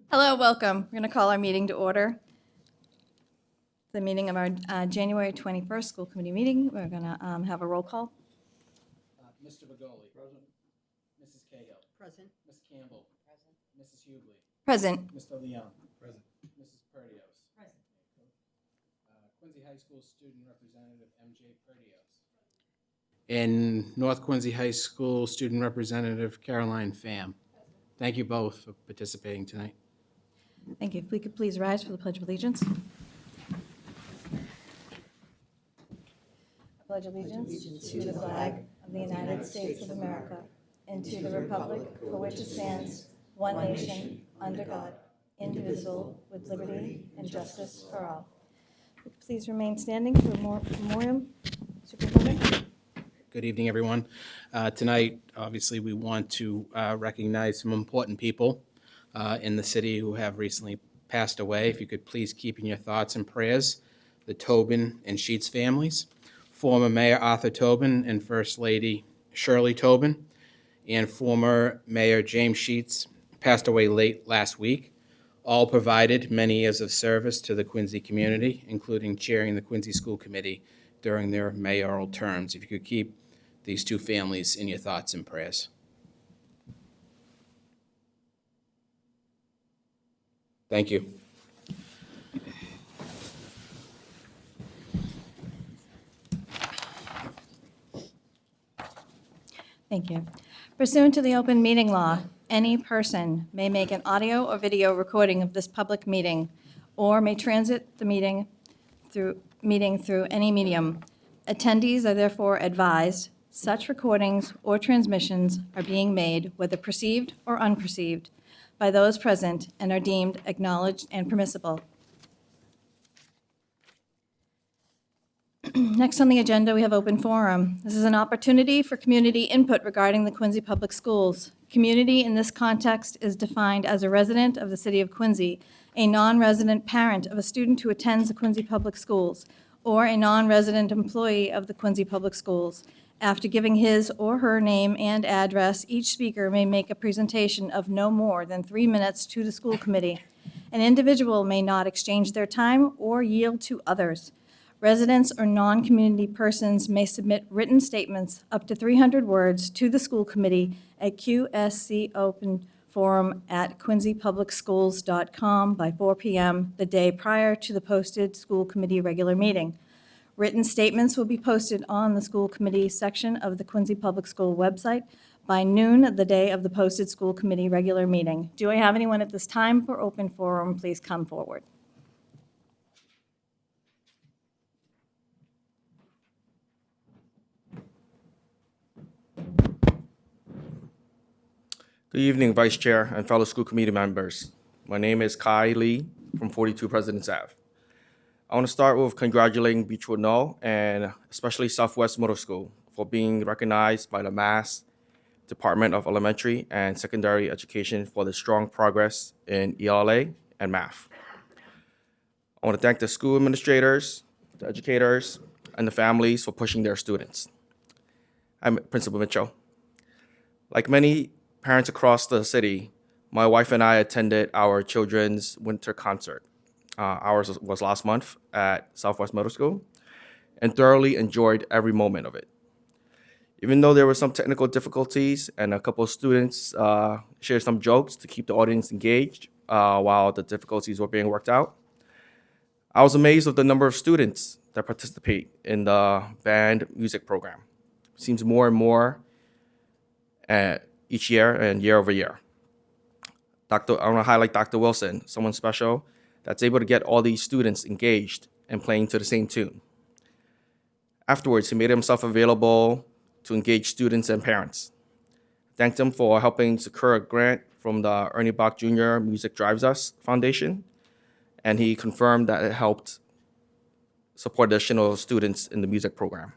Hello, welcome. We're going to call our meeting to order. The meeting of our January 21st school committee meeting. We're going to have a roll call. Mr. Begoli. Present. Mrs. Cahill. Present. Ms. Campbell. Present. Mrs. Hughley. Present. Mr. Leon. Present. Mrs. Perdios. Present. Quincy High School Student Representative MJ Perdios. And North Quincy High School Student Representative Caroline Pham. Thank you both for participating tonight. Thank you. If we could please rise for the Pledge of Allegiance. I pledge allegiance to the flag of the United States of America and to the republic for which it stands, one nation, under God, indivisible, with liberty and justice for all. Please remain standing for a memoriam. Superintendent. Good evening, everyone. Tonight, obviously, we want to recognize some important people in the city who have recently passed away. If you could please keep in your thoughts and prayers the Tobin and Sheets families, former Mayor Arthur Tobin and First Lady Shirley Tobin, and former Mayor James Sheets passed away late last week. All provided many years of service to the Quincy community, including chairing the Quincy School Committee during their mayoral terms. If you could keep these two families in your thoughts and prayers. Thank you. Thank you. Pursuant to the open meeting law, any person may make an audio or video recording of this public meeting or may transit the meeting through any medium. Attendees are therefore advised such recordings or transmissions are being made, whether perceived or unperceived, by those present and are deemed acknowledged and permissible. Next on the agenda, we have open forum. This is an opportunity for community input regarding the Quincy Public Schools. Community in this context is defined as a resident of the city of Quincy, a non-resident parent of a student who attends the Quincy Public Schools, or a non-resident employee of the Quincy Public Schools. After giving his or her name and address, each speaker may make a presentation of no more than 3 minutes to the school committee. An individual may not exchange their time or yield to others. Residents or non-community persons may submit written statements up to 300 words to the school committee at QSC Open Forum at quincypublicschools.com by 4 p.m. the day prior to the posted school committee regular meeting. Written statements will be posted on the school committee section of the Quincy Public School website by noon the day of the posted school committee regular meeting. Do I have anyone at this time for open forum? Please come forward. Good evening, Vice Chair and fellow school committee members. My name is Kai Lee from 42 President's Ave. I want to start with congratulating Beechwood Knoll and especially Southwest Middle School for being recognized by the Mass Department of Elementary and Secondary Education for the strong progress in ELA and math. I want to thank the school administrators, the educators, and the families for pushing their students. I'm Principal Mitchell. Like many parents across the city, my wife and I attended our children's winter concert. Ours was last month at Southwest Middle School and thoroughly enjoyed every moment of it. Even though there were some technical difficulties and a couple of students shared some jokes to keep the audience engaged while the difficulties were being worked out, I was amazed with the number of students that participate in the band music program. It seems more and more each year and year over year. I want to highlight Dr. Wilson, someone special that's able to get all these students engaged and playing to the same tune. Afterwards, he made himself available to engage students and parents. Thanked him for helping secure a grant from the Ernie Bach Jr. Music Drives Us Foundation, and he confirmed that it helped support additional students in the music program.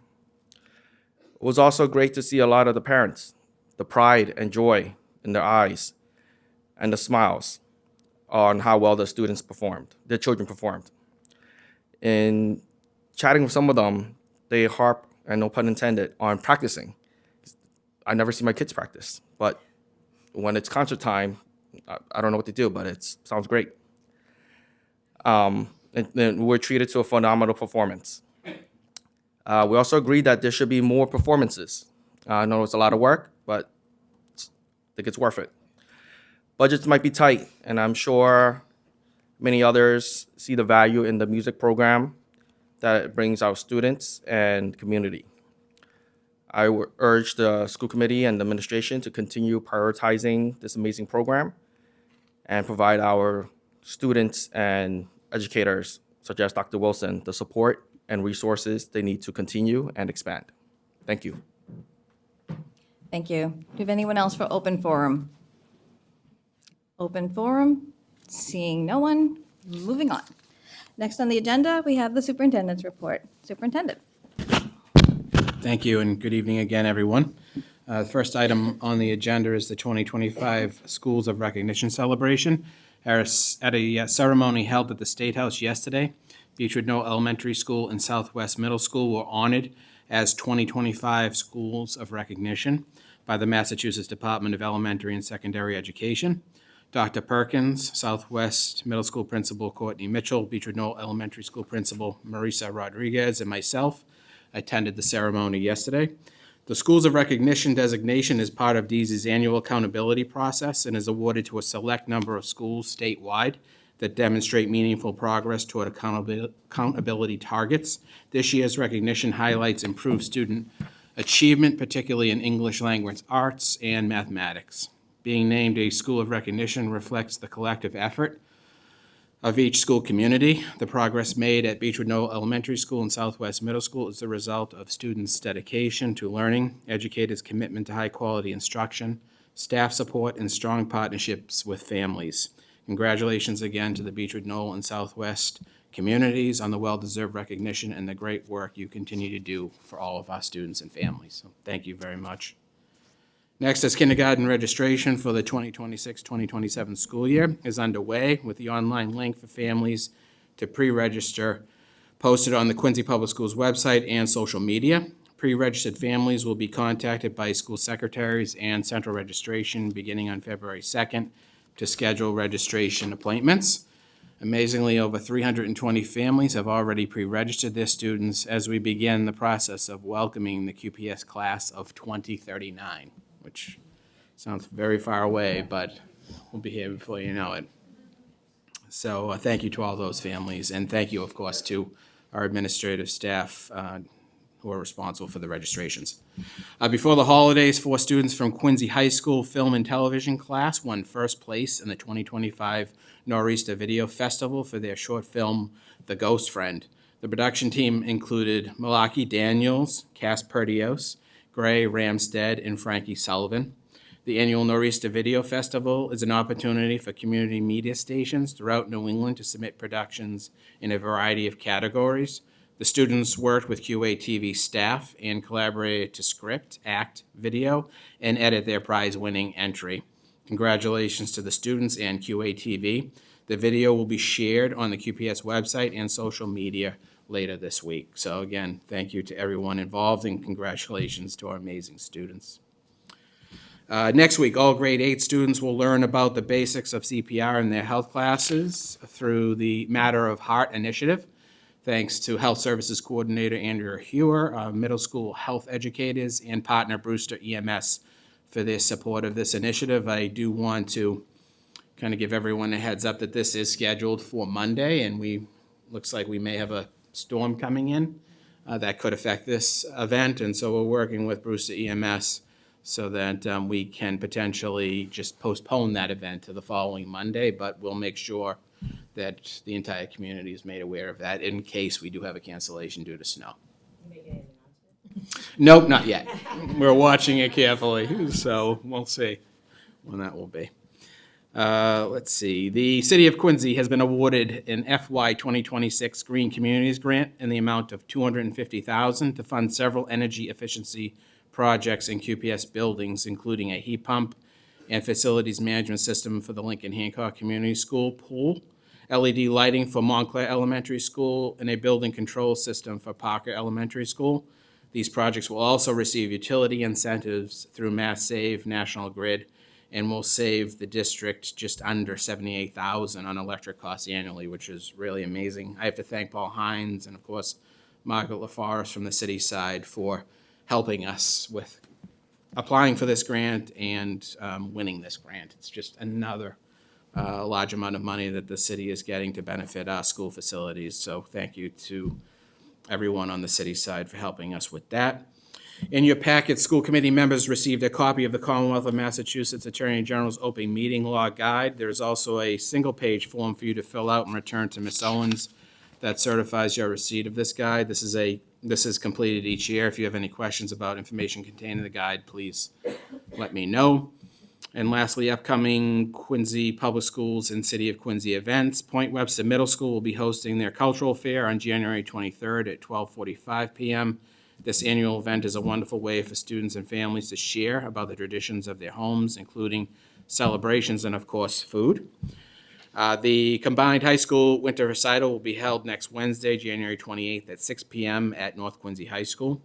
It was also great to see a lot of the parents, the pride and joy in their eyes, and the smiles on how well the students performed, their children performed. In chatting with some of them, they harp, and no pun intended, on practicing. I never see my kids practice, but when it's concert time, I don't know what to do, but it sounds great. And then we're treated to a phenomenal performance. We also agreed that there should be more performances. I know it's a lot of work, but I think it's worth it. Budgets might be tight, and I'm sure many others see the value in the music program that it brings our students and community. I urge the school committee and the administration to continue prioritizing this amazing program and provide our students and educators, such as Dr. Wilson, the support and resources they need to continue and expand. Thank you. Thank you. Do you have anyone else for open forum? Open forum, seeing no one, moving on. Next on the agenda, we have the superintendent's report. Superintendent. Thank you, and good evening again, everyone. The first item on the agenda is the 2025 Schools of Recognition celebration. At a ceremony held at the State House yesterday, Beechwood Knoll Elementary School and Southwest Middle School were honored as 2025 Schools of Recognition by the Massachusetts Department of Elementary and Secondary Education. Dr. Perkins, Southwest Middle School Principal Courtney Mitchell, Beechwood Knoll Elementary School Principal Marisa Rodriguez, and myself attended the ceremony yesterday. The Schools of Recognition designation is part of DESE's annual accountability process and is awarded to a select number of schools statewide that demonstrate meaningful progress toward accountability targets. This year's recognition highlights improved student achievement, particularly in English language arts and mathematics. Being named a School of Recognition reflects the collective effort of each school community. The progress made at Beechwood Knoll Elementary School and Southwest Middle School is the result of students' dedication to learning, educators' commitment to high-quality instruction, staff support, and strong partnerships with families. Congratulations again to the Beechwood Knoll and Southwest communities on the well-deserved recognition and the great work you continue to do for all of our students and families. So thank you very much. Next is kindergarten registration for the 2026-2027 school year is underway with the online link for families to pre-register posted on the Quincy Public Schools website and social media. Pre-registered families will be contacted by school secretaries and central registration beginning on February 2nd to schedule registration appointments. Amazingly, over 320 families have already pre-registered their students as we begin the process of welcoming the QPS class of 2039. Which sounds very far away, but we'll be here before you know it. So thank you to all those families, and thank you, of course, to our administrative staff who are responsible for the registrations. Before the holidays, 4 students from Quincy High School Film and Television class won first place in the 2025 Nor'easter Video Festival for their short film, The Ghost Friend. The production team included Malaki Daniels, Cass Perdios, Gray Ramstead, and Frankie Sullivan. The annual Nor'easter Video Festival is an opportunity for community media stations throughout New England to submit productions in a variety of categories. The students worked with QATV staff and collaborated to script, act, video, and edit their prize-winning entry. Congratulations to the students and QATV. The video will be shared on the QPS website and social media later this week. So again, thank you to everyone involved and congratulations to our amazing students. Next week, all grade 8 students will learn about the basics of CPR in their health classes through the Matter of Heart initiative. Thanks to Health Services Coordinator Andrea Hewer, middle school health educators, and partner Brewster EMS for their support of this initiative. I do want to kind of give everyone a heads up that this is scheduled for Monday, and looks like we may have a storm coming in that could affect this event, and so we're working with Brewster EMS so that we can potentially just postpone that event to the following Monday, but we'll make sure that the entire community is made aware of that in case we do have a cancellation due to snow. Nope, not yet. We're watching it carefully, so we'll see when that will be. Let's see. The City of Quincy has been awarded an FY 2026 Green Communities Grant in the amount of $250,000 to fund several energy efficiency projects in QPS buildings, including a heat pump and facilities management system for the Lincoln Hancock Community School pool, LED lighting for Montclair Elementary School, and a building control system for Parker Elementary School. These projects will also receive utility incentives through Mass Save, National Grid, and will save the district just under $78,000 on electric costs annually, which is really amazing. I have to thank Paul Hines and, of course, Margaret LaForest from the city side for helping us with applying for this grant and winning this grant. It's just another large amount of money that the city is getting to benefit our school facilities. So thank you to everyone on the city side for helping us with that. In your packet, school committee members received a copy of the Commonwealth of Massachusetts Attorney General's Open Meeting Law Guide. There's also a single-page form for you to fill out and return to Ms. Owens that certifies your receipt of this guide. This is completed each year. If you have any questions about information contained in the guide, please let me know. And lastly, upcoming Quincy Public Schools and City of Quincy events. Point Webster Middle School will be hosting their cultural fair on January 23rd at 12:45 p.m. This annual event is a wonderful way for students and families to share about the traditions of their homes, including celebrations and, of course, food. The combined high school winter recital will be held next Wednesday, January 28th at 6 p.m. at North Quincy High School.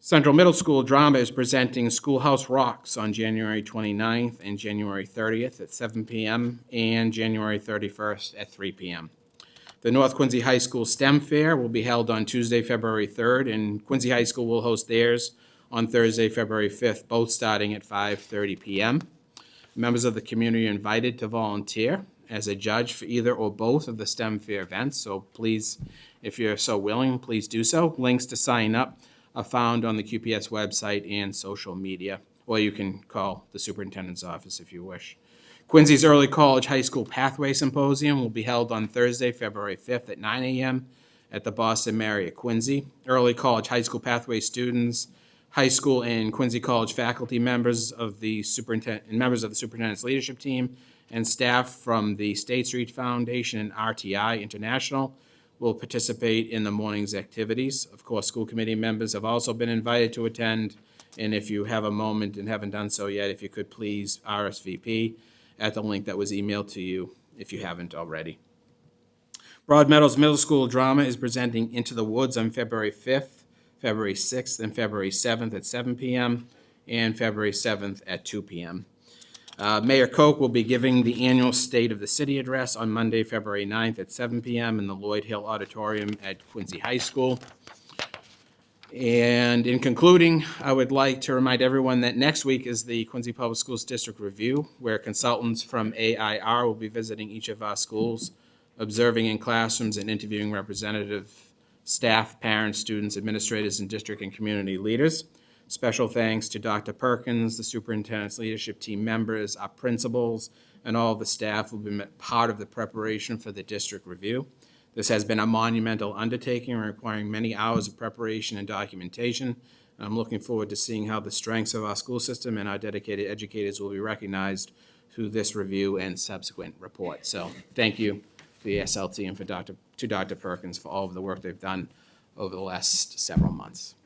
Central Middle School Drama is presenting Schoolhouse Rocks on January 29th and January 30th at 7 p.m. and January 31st at 3 p.m. The North Quincy High School STEM Fair will be held on Tuesday, February 3rd, and Quincy High School will host theirs on Thursday, February 5th, both starting at 5:30 p.m. Members of the community are invited to volunteer as a judge for either or both of the STEM Fair events, so please, if you're so willing, please do so. Links to sign up are found on the QPS website and social media, or you can call the superintendent's office if you wish. Quincy's Early College High School Pathway Symposium will be held on Thursday, February 5th at 9 a.m. at the Boston Marriott Quincy. Early College High School Pathway students, high school and Quincy College faculty, members of the superintendent's leadership team, and staff from the State Street Foundation and RTI International will participate in the morning's activities. Of course, school committee members have also been invited to attend, and if you have a moment and haven't done so yet, if you could please RSVP at the link that was emailed to you if you haven't already. Broad Meadows Middle School Drama is presenting Into the Woods on February 5th, February 6th, and February 7th at 7 p.m., and February 7th at 2 p.m. Mayor Koch will be giving the annual State of the City address on Monday, February 9th at 7 p.m. in the Lloyd Hill Auditorium at Quincy High School. And in concluding, I would like to remind everyone that next week is the Quincy Public Schools District Review, where consultants from AIR will be visiting each of our schools, observing in classrooms and interviewing representative staff, parents, students, administrators, and district and community leaders. Special thanks to Dr. Perkins, the superintendent's leadership team members, our principals, and all of the staff who have been part of the preparation for the district review. This has been a monumental undertaking requiring many hours of preparation and documentation. I'm looking forward to seeing how the strengths of our school system and our dedicated educators will be recognized through this review and subsequent report. So thank you to the SLT and to Dr. Perkins for all of the work they've done over the last several months.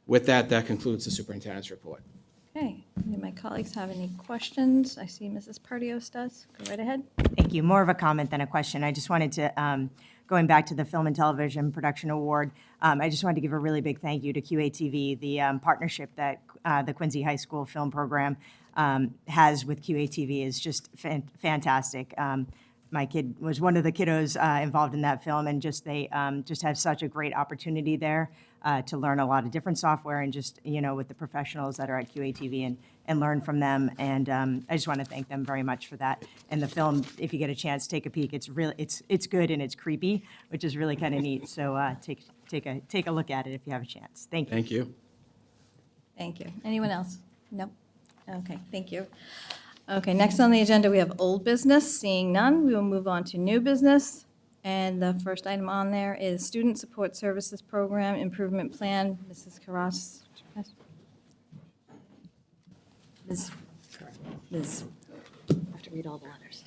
With that, that concludes the superintendent's report. Okay, do my colleagues have any questions? I see Mrs. Perdios does. Go right ahead. Thank you. More of a comment than a question. I just wanted to, going back to the Film and Television Production Award, I just wanted to give a really big thank you to QATV, the partnership that the Quincy High School Film Program has with QATV is just fantastic. My kid was one of the kiddos involved in that film, and they just have such a great opportunity there to learn a lot of different software and just, with the professionals that are at QATV and learn from them. And I just want to thank them very much for that. And the film, if you get a chance, take a peek. It's really, it's good and it's creepy, which is really kind of neat. So take a look at it if you have a chance. Thank you. Thank you. Thank you. Anyone else? No? Okay, thank you. Okay, next on the agenda, we have old business. Seeing none, we will move on to new business. And the first item on there is Student Support Services Program Improvement Plan. Mrs. Karas. Ms. I have to read all the letters.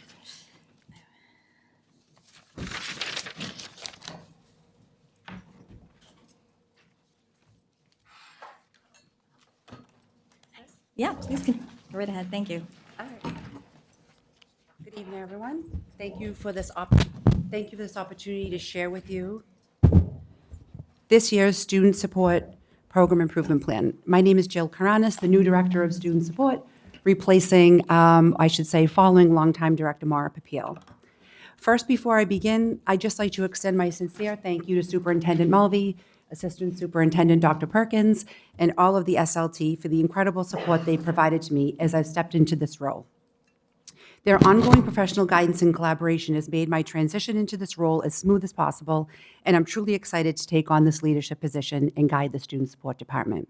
Yeah, please go right ahead. Thank you. All right. Good evening, everyone. Thank you for this opportunity to share with you this year's Student Support Program Improvement Plan. My name is Jill Karanis, the new Director of Student Support replacing, following longtime Director Maura Papil. First, before I begin, I'd just like to extend my sincere thank you to Superintendent Mulvey, Assistant Superintendent Dr. Perkins, and all of the SLT for the incredible support they provided to me as I've stepped into this role. Their ongoing professional guidance and collaboration has made my transition into this role as smooth as possible, and I'm truly excited to take on this leadership position and guide the Student Support Department.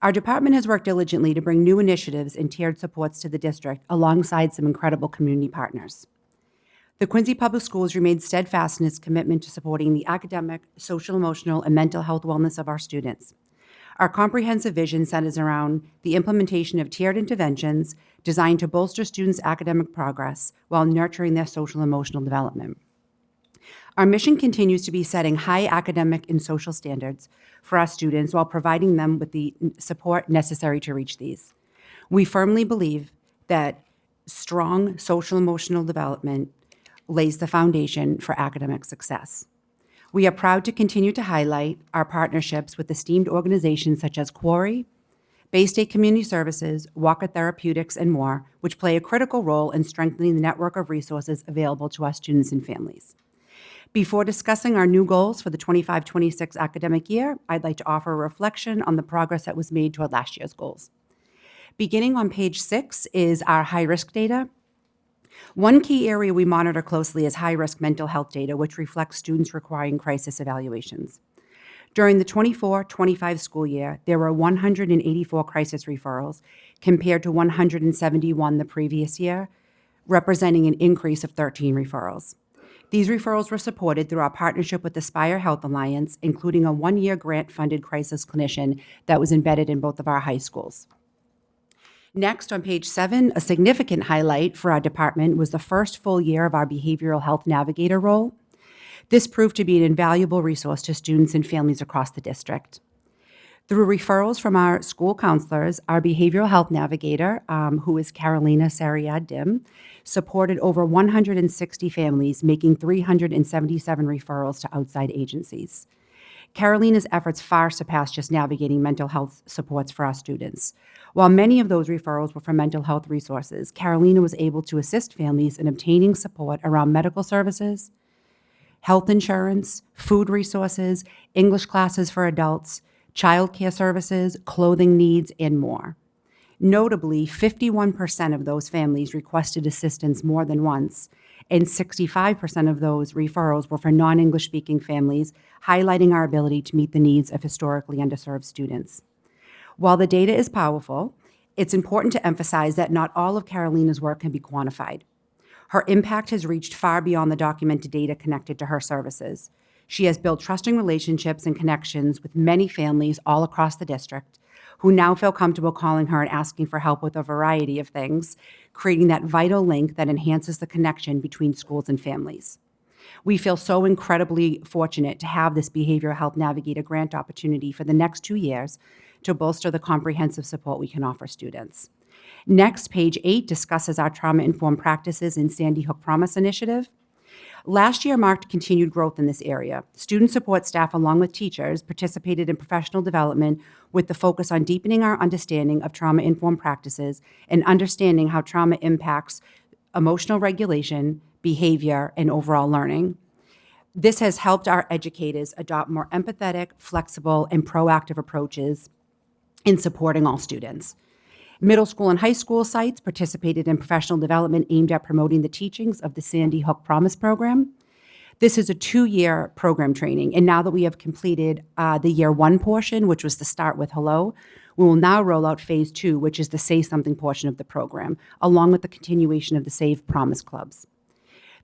Our department has worked diligently to bring new initiatives and tiered supports to the district alongside some incredible community partners. The Quincy Public Schools remained steadfast in its commitment to supporting the academic, social, emotional, and mental health wellness of our students. Our comprehensive vision centers around the implementation of tiered interventions designed to bolster students' academic progress while nurturing their social and emotional development. Our mission continues to be setting high academic and social standards for our students while providing them with the support necessary to reach these. We firmly believe that strong social emotional development lays the foundation for academic success. We are proud to continue to highlight our partnerships with esteemed organizations such as Quarry, Bay State Community Services, Walker Therapeutics, and more, which play a critical role in strengthening the network of resources available to our students and families. Before discussing our new goals for the 25-26 academic year, I'd like to offer a reflection on the progress that was made toward last year's goals. Beginning on page 6 is our high-risk data. One key area we monitor closely is high-risk mental health data, which reflects students requiring crisis evaluations. During the 24-25 school year, there were 184 crisis referrals compared to 171 the previous year, representing an increase of 13 referrals. These referrals were supported through our partnership with the Spire Health Alliance, including a one-year grant-funded crisis clinician that was embedded in both of our high schools. Next, on page 7, a significant highlight for our department was the first full year of our Behavioral Health Navigator role. This proved to be an invaluable resource to students and families across the district. Through referrals from our school counselors, our Behavioral Health Navigator, who is Carolina Sariad-Dim, supported over 160 families, making 377 referrals to outside agencies. Carolina's efforts far surpassed just navigating mental health supports for our students. While many of those referrals were from mental health resources, Carolina was able to assist families in obtaining support around medical services, health insurance, food resources, English classes for adults, childcare services, clothing needs, and more. Notably, 51% of those families requested assistance more than once, and 65% of those referrals were for non-English speaking families, highlighting our ability to meet the needs of historically underserved students. While the data is powerful, it's important to emphasize that not all of Carolina's work can be quantified. Her impact has reached far beyond the documented data connected to her services. She has built trusting relationships and connections with many families all across the district who now feel comfortable calling her and asking for help with a variety of things, creating that vital link that enhances the connection between schools and families. We feel so incredibly fortunate to have this Behavioral Health Navigator grant opportunity for the next 2 years to bolster the comprehensive support we can offer students. Next, page 8 discusses our trauma-informed practices in Sandy Hook Promise Initiative. Last year marked continued growth in this area. Student support staff, along with teachers, participated in professional development with the focus on deepening our understanding of trauma-informed practices and understanding how trauma impacts emotional regulation, behavior, and overall learning. This has helped our educators adopt more empathetic, flexible, and proactive approaches in supporting all students. Middle school and high school sites participated in professional development aimed at promoting the teachings of the Sandy Hook Promise program. This is a 2-year program training, and now that we have completed the year 1 portion, which was the Start with Hello, we will now roll out phase 2, which is the Say Something portion of the program, along with the continuation of the Save Promise Clubs.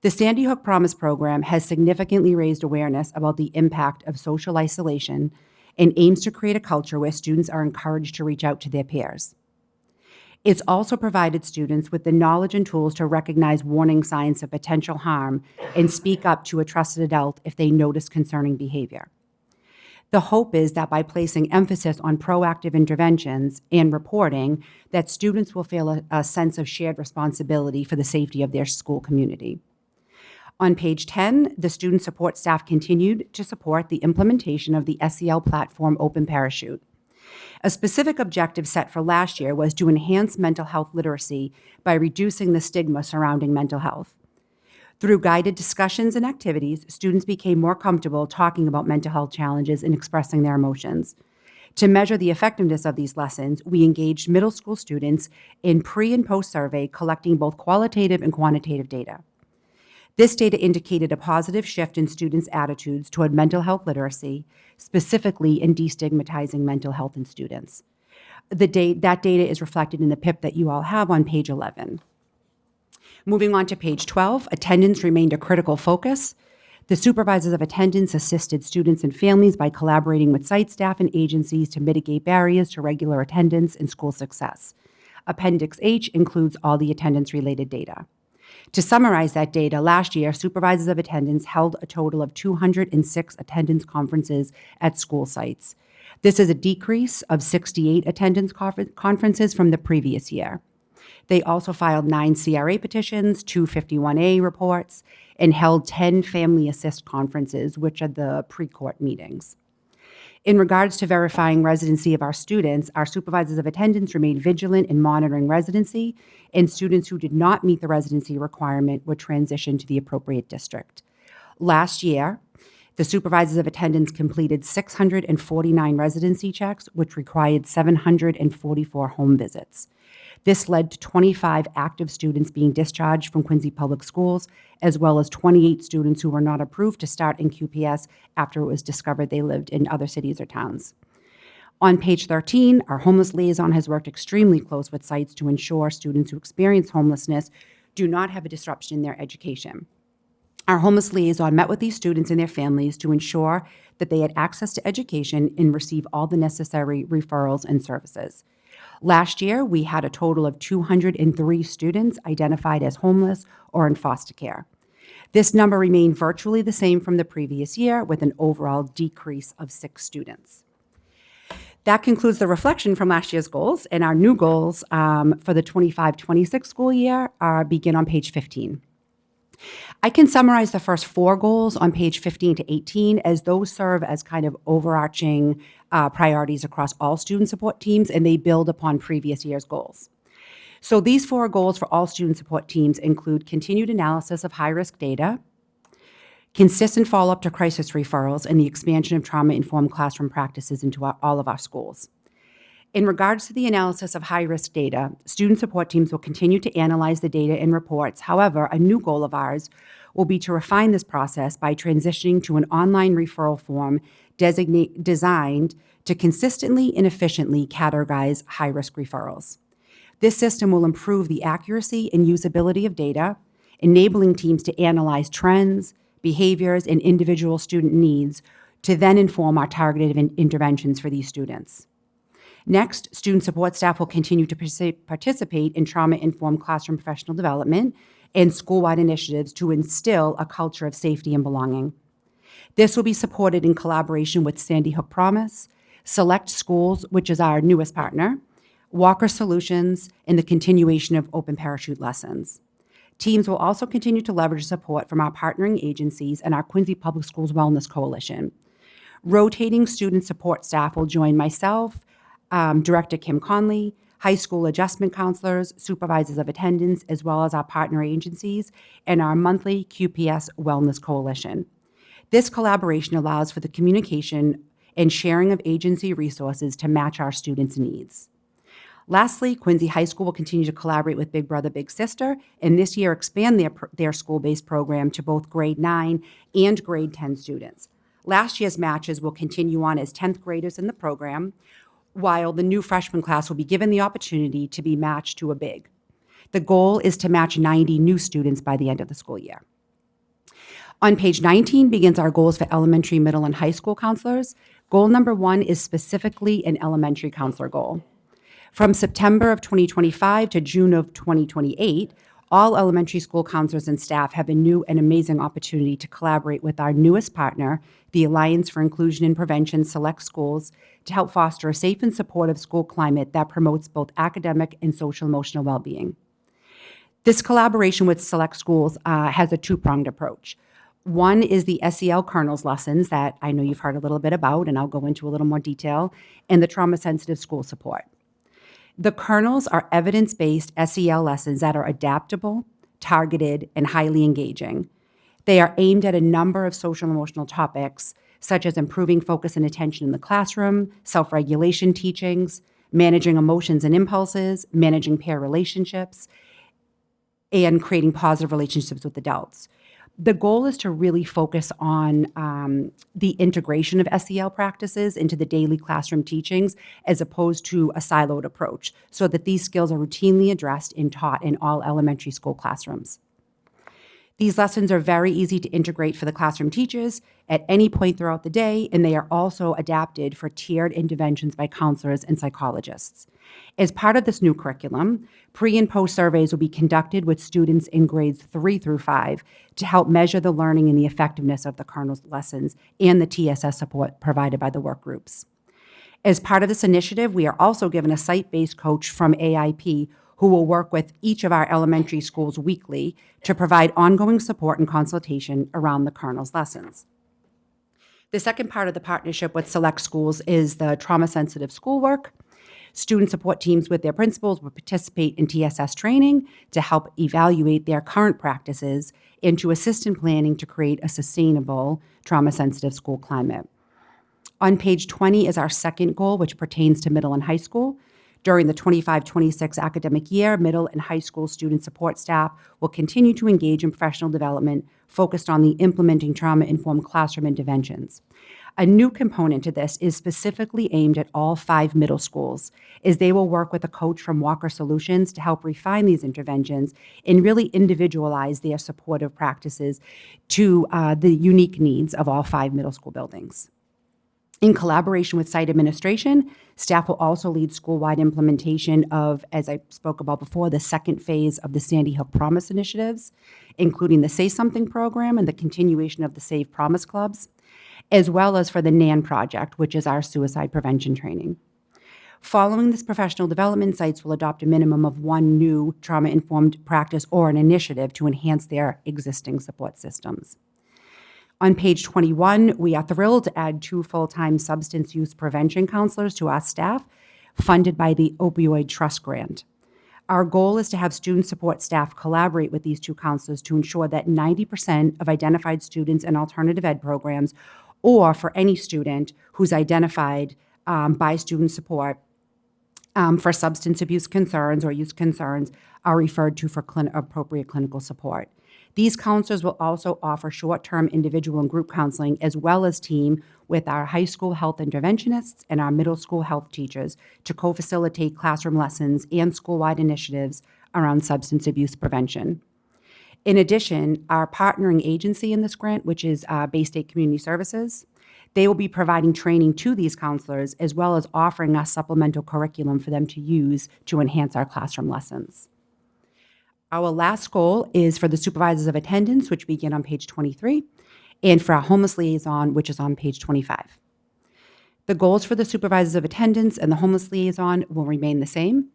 The Sandy Hook Promise program has significantly raised awareness about the impact of social isolation and aims to create a culture where students are encouraged to reach out to their peers. It's also provided students with the knowledge and tools to recognize warning signs of potential harm and speak up to a trusted adult if they notice concerning behavior. The hope is that by placing emphasis on proactive interventions and reporting, that students will feel a sense of shared responsibility for the safety of their school community. On page 10, the student support staff continued to support the implementation of the SEL platform Open Parachute. A specific objective set for last year was to enhance mental health literacy by reducing the stigma surrounding mental health. Through guided discussions and activities, students became more comfortable talking about mental health challenges and expressing their emotions. To measure the effectiveness of these lessons, we engaged middle school students in pre- and post-survey, collecting both qualitative and quantitative data. This data indicated a positive shift in students' attitudes toward mental health literacy, specifically in destigmatizing mental health in students. That data is reflected in the PIP that you all have on page 11. Moving on to page 12, attendance remained a critical focus. The supervisors of attendance assisted students and families by collaborating with site staff and agencies to mitigate barriers to regular attendance and school success. Appendix H includes all the attendance-related data. To summarize that data, last year, supervisors of attendance held a total of 206 attendance conferences at school sites. This is a decrease of 68 attendance conferences from the previous year. They also filed 9 CRA petitions, 2 51A reports, and held 10 family assist conferences, which are the pre-court meetings. In regards to verifying residency of our students, our supervisors of attendance remained vigilant in monitoring residency, and students who did not meet the residency requirement were transitioned to the appropriate district. Last year, the supervisors of attendance completed 649 residency checks, which required 744 home visits. This led to 25 active students being discharged from Quincy Public Schools, as well as 28 students who were not approved to start in QPS after it was discovered they lived in other cities or towns. On page 13, our homeless liaison has worked extremely close with sites to ensure students who experience homelessness do not have a disruption in their education. Our homeless liaison met with these students and their families to ensure that they had access to education and receive all the necessary referrals and services. Last year, we had a total of 203 students identified as homeless or in foster care. This number remained virtually the same from the previous year, with an overall decrease of 6 students. That concludes the reflection from last year's goals, and our new goals for the 25-26 school year begin on page 15. I can summarize the first 4 goals on page 15 to 18, as those serve as kind of overarching priorities across all student support teams, and they build upon previous year's goals. So these 4 goals for all student support teams include continued analysis of high-risk data, consistent follow-up to crisis referrals, and the expansion of trauma-informed classroom practices into all of our schools. In regards to the analysis of high-risk data, student support teams will continue to analyze the data and reports. However, a new goal of ours will be to refine this process by transitioning to an online referral form designed to consistently and efficiently categorize high-risk referrals. This system will improve the accuracy and usability of data, enabling teams to analyze trends, behaviors, and individual student needs to then inform our targeted interventions for these students. Next, student support staff will continue to participate in trauma-informed classroom professional development and school-wide initiatives to instill a culture of safety and belonging. This will be supported in collaboration with Sandy Hook Promise, Select Schools, which is our newest partner, Walker Solutions, and the continuation of open parachute lessons. Teams will also continue to leverage support from our partnering agencies and our Quincy Public Schools Wellness Coalition. Rotating student support staff will join myself, Director Kim Conley, high school adjustment counselors, supervisors of attendance, as well as our partner agencies, and our monthly QPS Wellness Coalition. This collaboration allows for the communication and sharing of agency resources to match our students' needs. Lastly, Quincy High School will continue to collaborate with Big Brother Big Sister, and this year expand their school-based program to both grade 9 and grade 10 students. Last year's matches will continue on as 10th graders in the program, while the new freshman class will be given the opportunity to be matched to a big. The goal is to match 90 new students by the end of the school year. On page 19 begins our goals for elementary, middle, and high school counselors. Goal number 1 is specifically an elementary counselor goal. From September of 2025 to June of 2028, all elementary school counselors and staff have a new and amazing opportunity to collaborate with our newest partner, the Alliance for Inclusion and Prevention Select Schools, to help foster a safe and supportive school climate that promotes both academic and social-emotional well-being. This collaboration with Select Schools has a 2-pronged approach. One is the SEL kernels lessons that I know you've heard a little bit about, and I'll go into a little more detail, and the trauma-sensitive school support. The kernels are evidence-based SEL lessons that are adaptable, targeted, and highly engaging. They are aimed at a number of social and emotional topics, such as improving focus and attention in the classroom, self-regulation teachings, managing emotions and impulses, managing peer relationships, and creating positive relationships with adults. The goal is to really focus on the integration of SEL practices into the daily classroom teachings as opposed to a siloed approach, so that these skills are routinely addressed and taught in all elementary school classrooms. These lessons are very easy to integrate for the classroom teachers at any point throughout the day, and they are also adapted for tiered interventions by counselors and psychologists. As part of this new curriculum, pre and post surveys will be conducted with students in grades 3 through 5 to help measure the learning and the effectiveness of the kernels lessons and the TSS support provided by the work groups. As part of this initiative, we are also given a site-based coach from AIP who will work with each of our elementary schools weekly to provide ongoing support and consultation around the kernels lessons. The second part of the partnership with select schools is the trauma-sensitive schoolwork. Student support teams with their principals will participate in TSS training to help evaluate their current practices and to assist in planning to create a sustainable trauma-sensitive school climate. On page 20 is our second goal, which pertains to middle and high school. During the 25-26 academic year, middle and high school student support staff will continue to engage in professional development focused on the implementing trauma-informed classroom interventions. A new component to this is specifically aimed at all 5 middle schools, as they will work with a coach from Walker Solutions to help refine these interventions and really individualize their supportive practices to the unique needs of all 5 middle school buildings. In collaboration with site administration, staff will also lead school-wide implementation of, as I spoke about before, the second phase of the Sandy Hook Promise initiatives, including the Say Something program and the continuation of the Save Promise clubs, as well as for the NAN project, which is our suicide prevention training. Following this professional development, sites will adopt a minimum of 1 new trauma-informed practice or an initiative to enhance their existing support systems. On page 21, we are thrilled to add 2 full-time substance use prevention counselors to our staff, funded by the Opioid Trust Grant. Our goal is to have student support staff collaborate with these 2 counselors to ensure that 90% of identified students in alternative ed programs, or for any student who's identified by student support for substance abuse concerns or use concerns, are referred to for appropriate clinical support. These counselors will also offer short-term individual and group counseling, as well as team with our high school health interventionists and our middle school health teachers to co-facilitate classroom lessons and school-wide initiatives around substance abuse prevention. In addition, our partnering agency in this grant, which is Bay State Community Services, they will be providing training to these counselors, as well as offering us supplemental curriculum for them to use to enhance our classroom lessons. Our last goal is for the supervisors of attendance, which begin on page 23, and for our homeless liaison, which is on page 25. The goals for the supervisors of attendance and the homeless liaison will remain the same.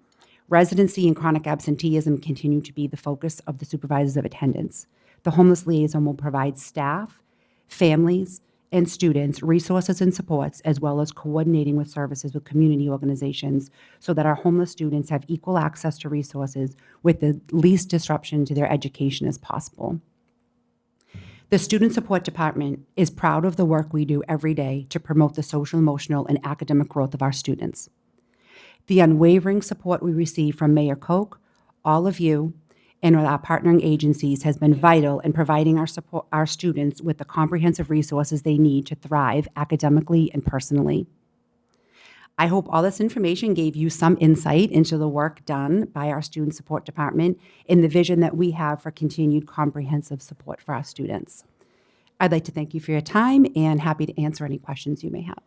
Residency and chronic absenteeism continue to be the focus of the supervisors of attendance. The homeless liaison will provide staff, families, and students resources and supports, as well as coordinating with services with community organizations so that our homeless students have equal access to resources with the least disruption to their education as possible. The Student Support Department is proud of the work we do every day to promote the social, emotional, and academic growth of our students. The unwavering support we receive from Mayor Koch, all of you, and with our partnering agencies has been vital in providing our students with the comprehensive resources they need to thrive academically and personally. I hope all this information gave you some insight into the work done by our Student Support Department and the vision that we have for continued comprehensive support for our students. I'd like to thank you for your time and happy to answer any questions you may have.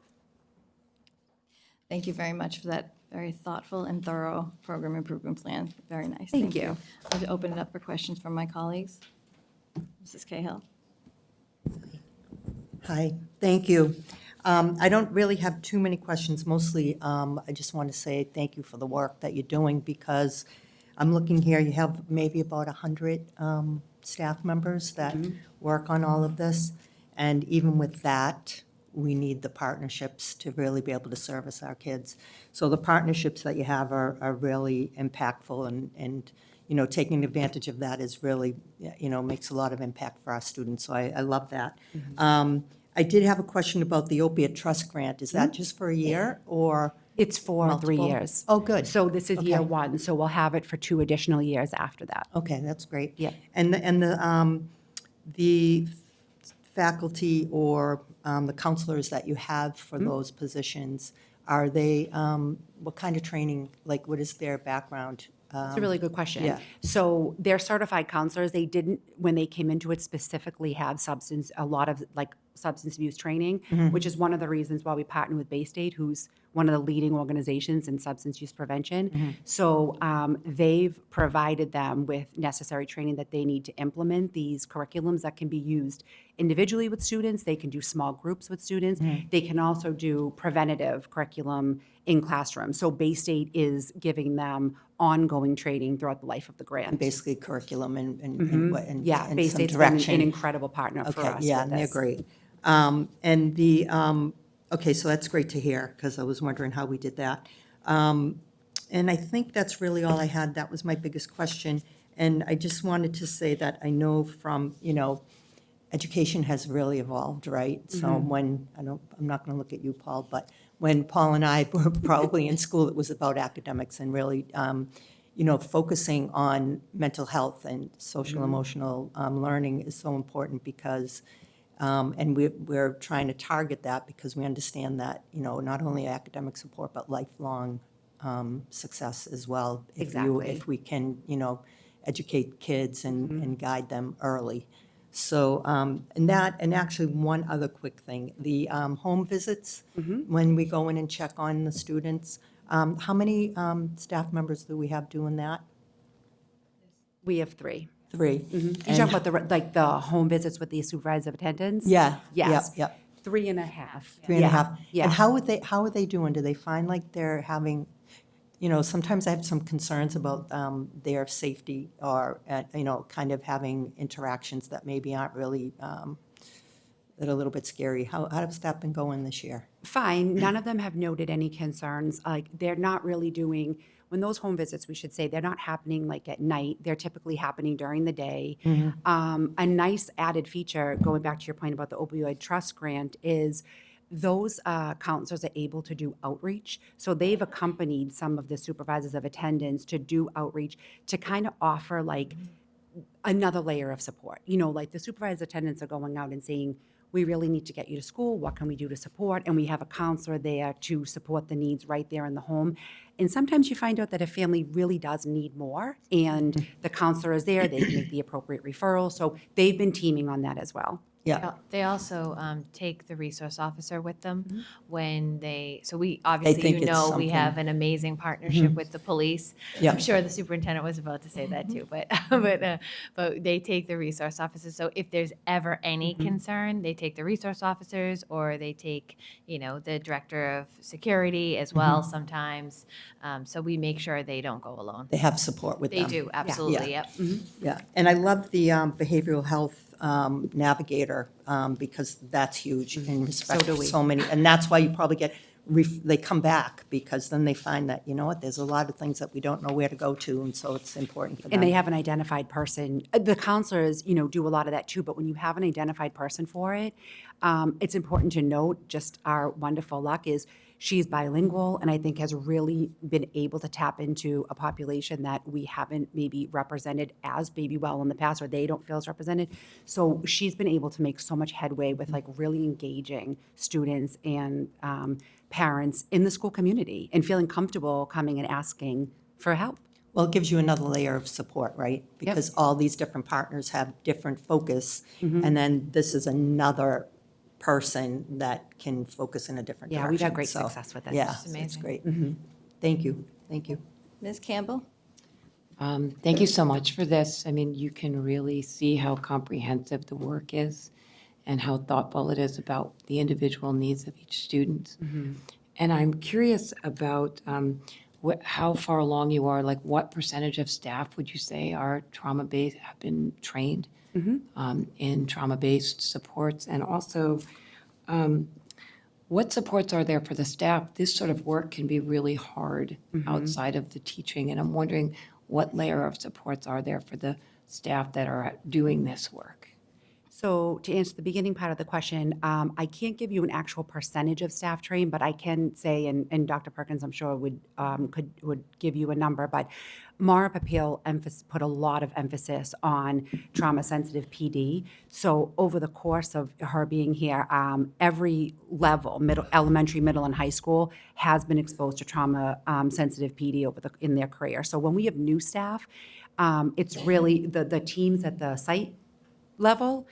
Thank you very much for that very thoughtful and thorough program improvement plan. Very nice. Thank you. I'll open it up for questions from my colleagues. Mrs. Cahill. Hi, thank you. I don't really have too many questions. Mostly, I just want to say thank you for the work that you're doing, because I'm looking here, you have maybe about 100 staff members that work on all of this. And even with that, we need the partnerships to really be able to service our kids. So the partnerships that you have are really impactful, and taking advantage of that is really, makes a lot of impact for our students. So I love that. I did have a question about the opiate trust grant. Is that just for a year or? It's for 3 Multiple? years. Oh, good. So this is year Okay. 1, so we'll have it for 2 additional years after that. Okay, that's great. Yeah. And the faculty or the counselors that you have for those positions, are they, what kind of training, like, what is their background? That's a really good question. yeah. So they're certified counselors. They didn't, when they came into it, specifically have a lot of like substance abuse training, which is one of the reasons why we partner with Bay State, who's one of the leading organizations in substance use prevention. So they've provided them with necessary training that they need to implement these curriculums that can be used individually with students. They can do small groups with students. They can also do preventative curriculum in classrooms. So Bay State is giving them ongoing training throughout the life of the grant. Basically curriculum and what- and Yeah, and Bay some State's been direction. an incredible partner for Okay, us yeah, with and they're this. great. Okay, so that's great to hear, because I was wondering how we did that. And I think that's really all I had. That was my biggest question. And I just wanted to say that I know from, education has really evolved, right? So when, I'm not going to look at you, Paul, but when Paul and I were probably in school, it was about academics and really, focusing on mental health and social emotional learning is so important because, and we're trying to target that because we understand that, not only academic support, but lifelong success as well. Exactly. If we can, educate kids and guide them early. So, and actually one other quick thing, the home visits, when we go in and check on the students, how many staff members do we have doing that? We have 3. 3. You talking about the home visits with the supervisor of attendance? Yeah, Yes. yep. 3.5. 3.5. Yeah. And how are they doing? Do they find like they're having, sometimes I have some concerns about their safety or, kind of having interactions that maybe aren't really, that are a little bit scary. How's that been going this year? Fine. None of them have noted any concerns. Like, they're not really doing, when those home visits, we should say, they're not happening like at night. They're typically happening during the day. A nice added feature, going back to your point about the opioid trust grant, is those counselors are able to do outreach. So they've accompanied some of the supervisors of attendance to do outreach to kind of offer like another layer of support. Like the supervisor attendants are going out and saying, we really need to get you to school. What can we do to support? And we have a counselor there to support the needs right there in the home. And sometimes you find out that a family really does need more, and the counselor is there. They can make the appropriate referral. So they've been teaming on that as well. Yeah, They also take the resource officer with them when so we, think obviously, it's we something- have an amazing partnership with the police. Yeah. I'm sure the superintendent was about to say that too, but, but they take the resource officers. So if there's ever any concern, they take the resource officers, or they take, the director of security as well sometimes. So we make sure they don't go alone. they have support with They them. do, absolutely, yep. Yeah, and I love the behavioral health navigator because that's huge in respect do of we. so many. And that's why you probably get, they come back because then they find that, there's a lot of things that we don't know where to go to, and so it's important for them. And they have an identified person. The counselors, do a lot of that too, but when you have an identified person for it, it's important to note, just our wonderful luck is she's bilingual, and I think has really been able to tap into a population that we haven't maybe represented as Baby Well in the past, or they don't feel as represented. So she's been able to make so much headway with like really engaging students and parents in the school community and feeling comfortable coming and asking for help. Well, it gives you another layer of support, right? Because all these different partners have different focus, and then this is another person that can focus in a different Yeah, direction. we've had great So, success with it. Yeah, It's it's amazing. great. Thank you, thank you. Ms. Campbell? Thank you so much for this. I mean, you can really see how comprehensive the work is and how thoughtful it is about the individual needs of each student. And I'm curious about how far along you are, like what percentage of staff would you say are trauma-based, have been trained in trauma-based supports? And also, what supports are there for the staff? This sort of work can be really hard outside of the teaching, and I'm wondering what layer of supports are there for the staff that are doing this work? So to answer the beginning part of the question, I can't give you an actual percentage of staff trained, but I can say, and Dr. Perkins, I'm sure would give you a number, but Mara Papil put a lot of emphasis on trauma-sensitive PD. So over the course of her being here, every level, elementary, middle, and high school, has been exposed to trauma-sensitive PD in their career. So when we have new staff, it's really the teams at the site level.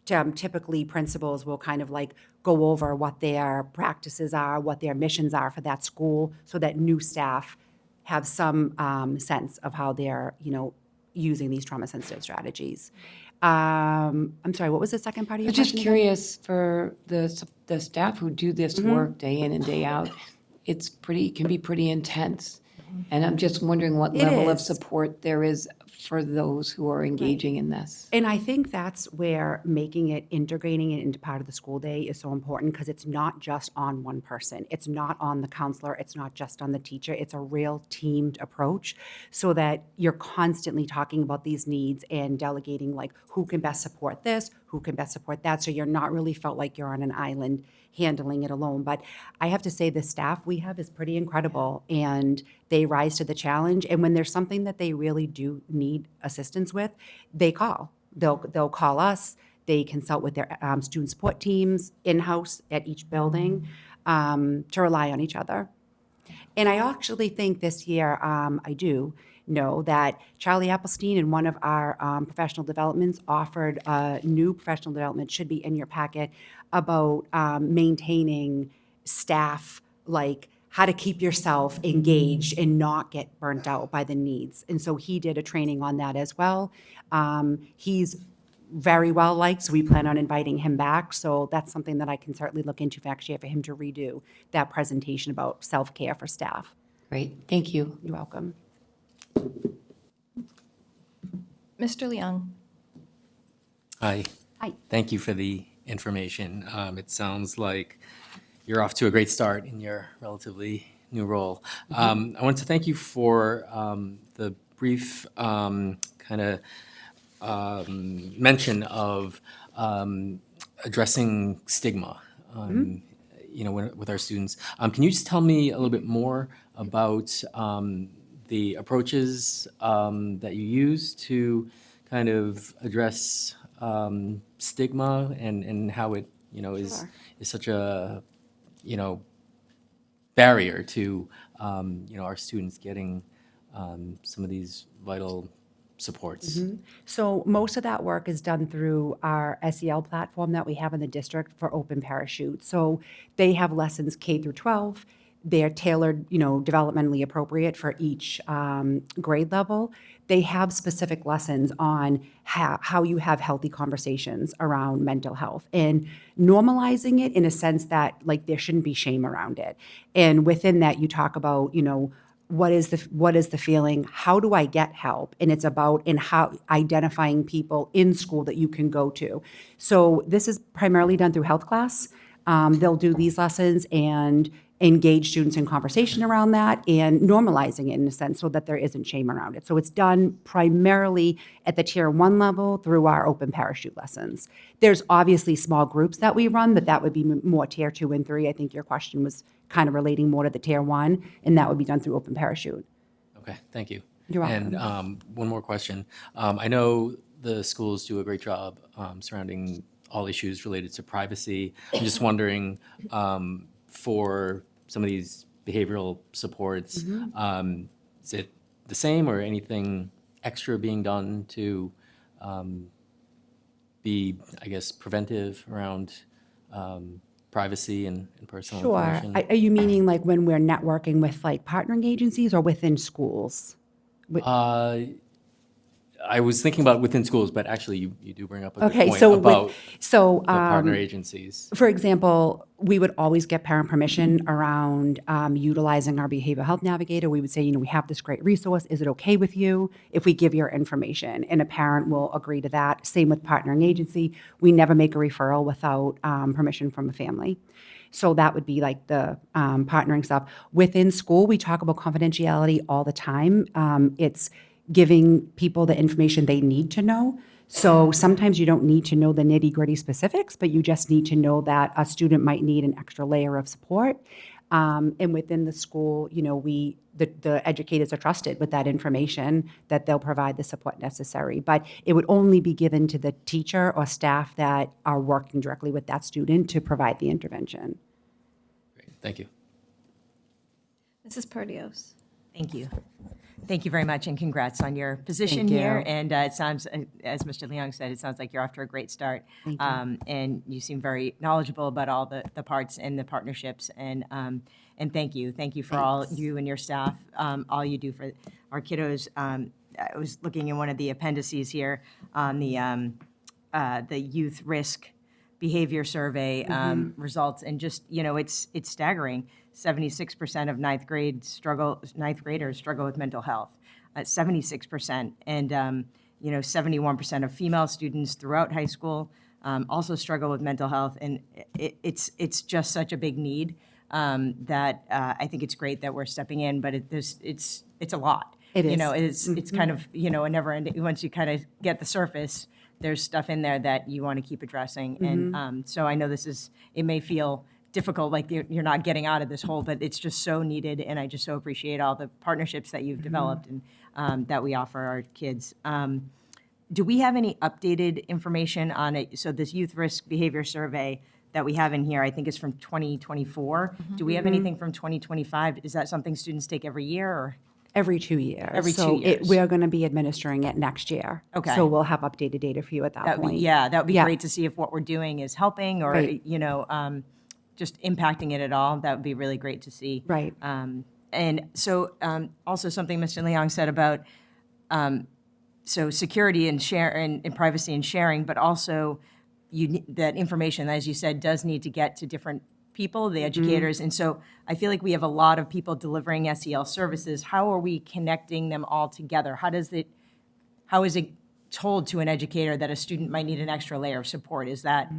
Typically, principals will kind of like go over what their practices are, what their missions are for that school, so that new staff have some sense of how they're, using these trauma-sensitive strategies. I'm sorry, what was the second part of your I'm question? just again? curious for the staff who do this work day in and day out, can be pretty intense. And I'm just wondering what It level of is. support there is for those who are engaging in this. And I think that's where integrating it into part of the school day is so important, because it's not just on one person. It's not on the counselor. It's not just on the teacher. It's a real teamed approach, so that you're constantly talking about these needs and delegating, like, who can best support this, who can best support that. So you're not really felt like you're on an island handling it alone. But I have to say, the staff we have is pretty incredible, and they rise to the challenge. And when there's something that they really do need assistance with, they call. They'll call us. They consult with their student support teams in-house at each building, to rely on each other. And I actually think this year, I do know that Charlie Applestein, in one of our professional developments, offered a new professional development, should be in your packet, about maintaining staff, like how to keep yourself engaged and not get burnt out by the needs. And so he did a training on that as well. He's very well liked, so we plan on inviting him back. So that's something that I can certainly look into, actually, for him to redo that presentation about self-care for staff. Great, thank you. You're welcome. Mr. Leung. Hi. Hi. Thank you for the information. It sounds like you're off to a great start in your relatively new role. I want to thank you for the brief kind of mention of addressing stigma, with our students. Can you just tell me a little bit more about the approaches that you use to kind of address stigma and how it, is such a, barrier to, our students getting some of these vital supports? So most of that work is done through our SEL platform that we have in the district for Open Parachute. So they have lessons K through 12. They're tailored, developmentally appropriate for each grade level. They have specific lessons on how you have healthy conversations around mental health and normalizing it in a sense that, like, there shouldn't be shame around it. And within that, you talk about, what is the feeling? How do I get help? And it's about how identifying people in school that you can go to. So this is primarily done through health class. They'll do these lessons and engage students in conversation around that and normalizing it in a sense so that there isn't shame around it. So it's done primarily at the tier 1 level through our Open Parachute lessons. There's obviously small groups that we run, but that would be more tier 2 and 3. I think your question was kind of relating more to the tier 1, and that would be done through Open Parachute. Okay, thank you. You're welcome. And one more question. I know the schools do a great job surrounding all issues related to privacy. I'm just wondering, for some of these behavioral supports, is it the same or anything extra being done to be, I guess, preventive around privacy and personal Sure. information? Are you meaning like when we're networking with like partnering agencies or within schools? I was thinking about within schools, but actually you do bring up a good Okay, point so with- about so, the partner agencies. For example, we would always get parent permission around utilizing our behavioral health navigator. We would say, we have this great resource. Is it okay with you if we give your information? And a parent will agree to that. Same with partnering agency. We never make a referral without permission from a family. So that would be like the partnering stuff. Within school, we talk about confidentiality all the time. It's giving people the information they need to know. So sometimes you don't need to know the nitty-gritty specifics, but you just need to know that a student might need an extra layer of support. And within the school, the educators are trusted with that information, that they'll provide the support necessary. But it would only be given to the teacher or staff that are working directly with that student to provide the intervention. Great, thank you. Mrs. Perdios. Thank you. Thank you very much, and congrats on your position Thank you. here. And it sounds, as Mr. Leong said, it sounds like you're off to a great start. Thank you. And you seem very knowledgeable about all the parts and the partnerships. And thank you. Thank you for all you and your staff, all you do for our kiddos. I was looking in one of the appendices here on the youth risk behavior survey results, and just, it's staggering. 76% of ninth graders struggle with mental health. 76%, and 71% of female students throughout high school also struggle with mental health, and it's just such a big need that I think it's great that we're stepping in, but it's a lot. It It's is. kind of a never ending. Once you kind of get the surface, there's stuff in there that you want to keep addressing, and so I know it may feel difficult, like you're not getting out of this hole, but it's just so needed, and I just so appreciate all the partnerships that you've developed and that we offer our kids. Do we have any updated information on it? So this youth risk behavior survey that we have in here, I think is from 2024. Do we have anything from 2025? Is that something students take every year, or? Every 2 years. Every 2 So years. we're going to be administering it next year. Okay. So we'll have updated data for you at that That would point. be, that would be Yeah. great to see if what we're doing is helping or, Right. just impacting it at all. That would be really great to see. Right. And so also something Mr. Leong said about so security and and privacy and sharing, but also that information, as you said, does need to get to different people, the educators. And so I feel like we have a lot of people delivering SEL services. How are we connecting them all together? How is it told to an educator that a student might need an extra layer of support? Is that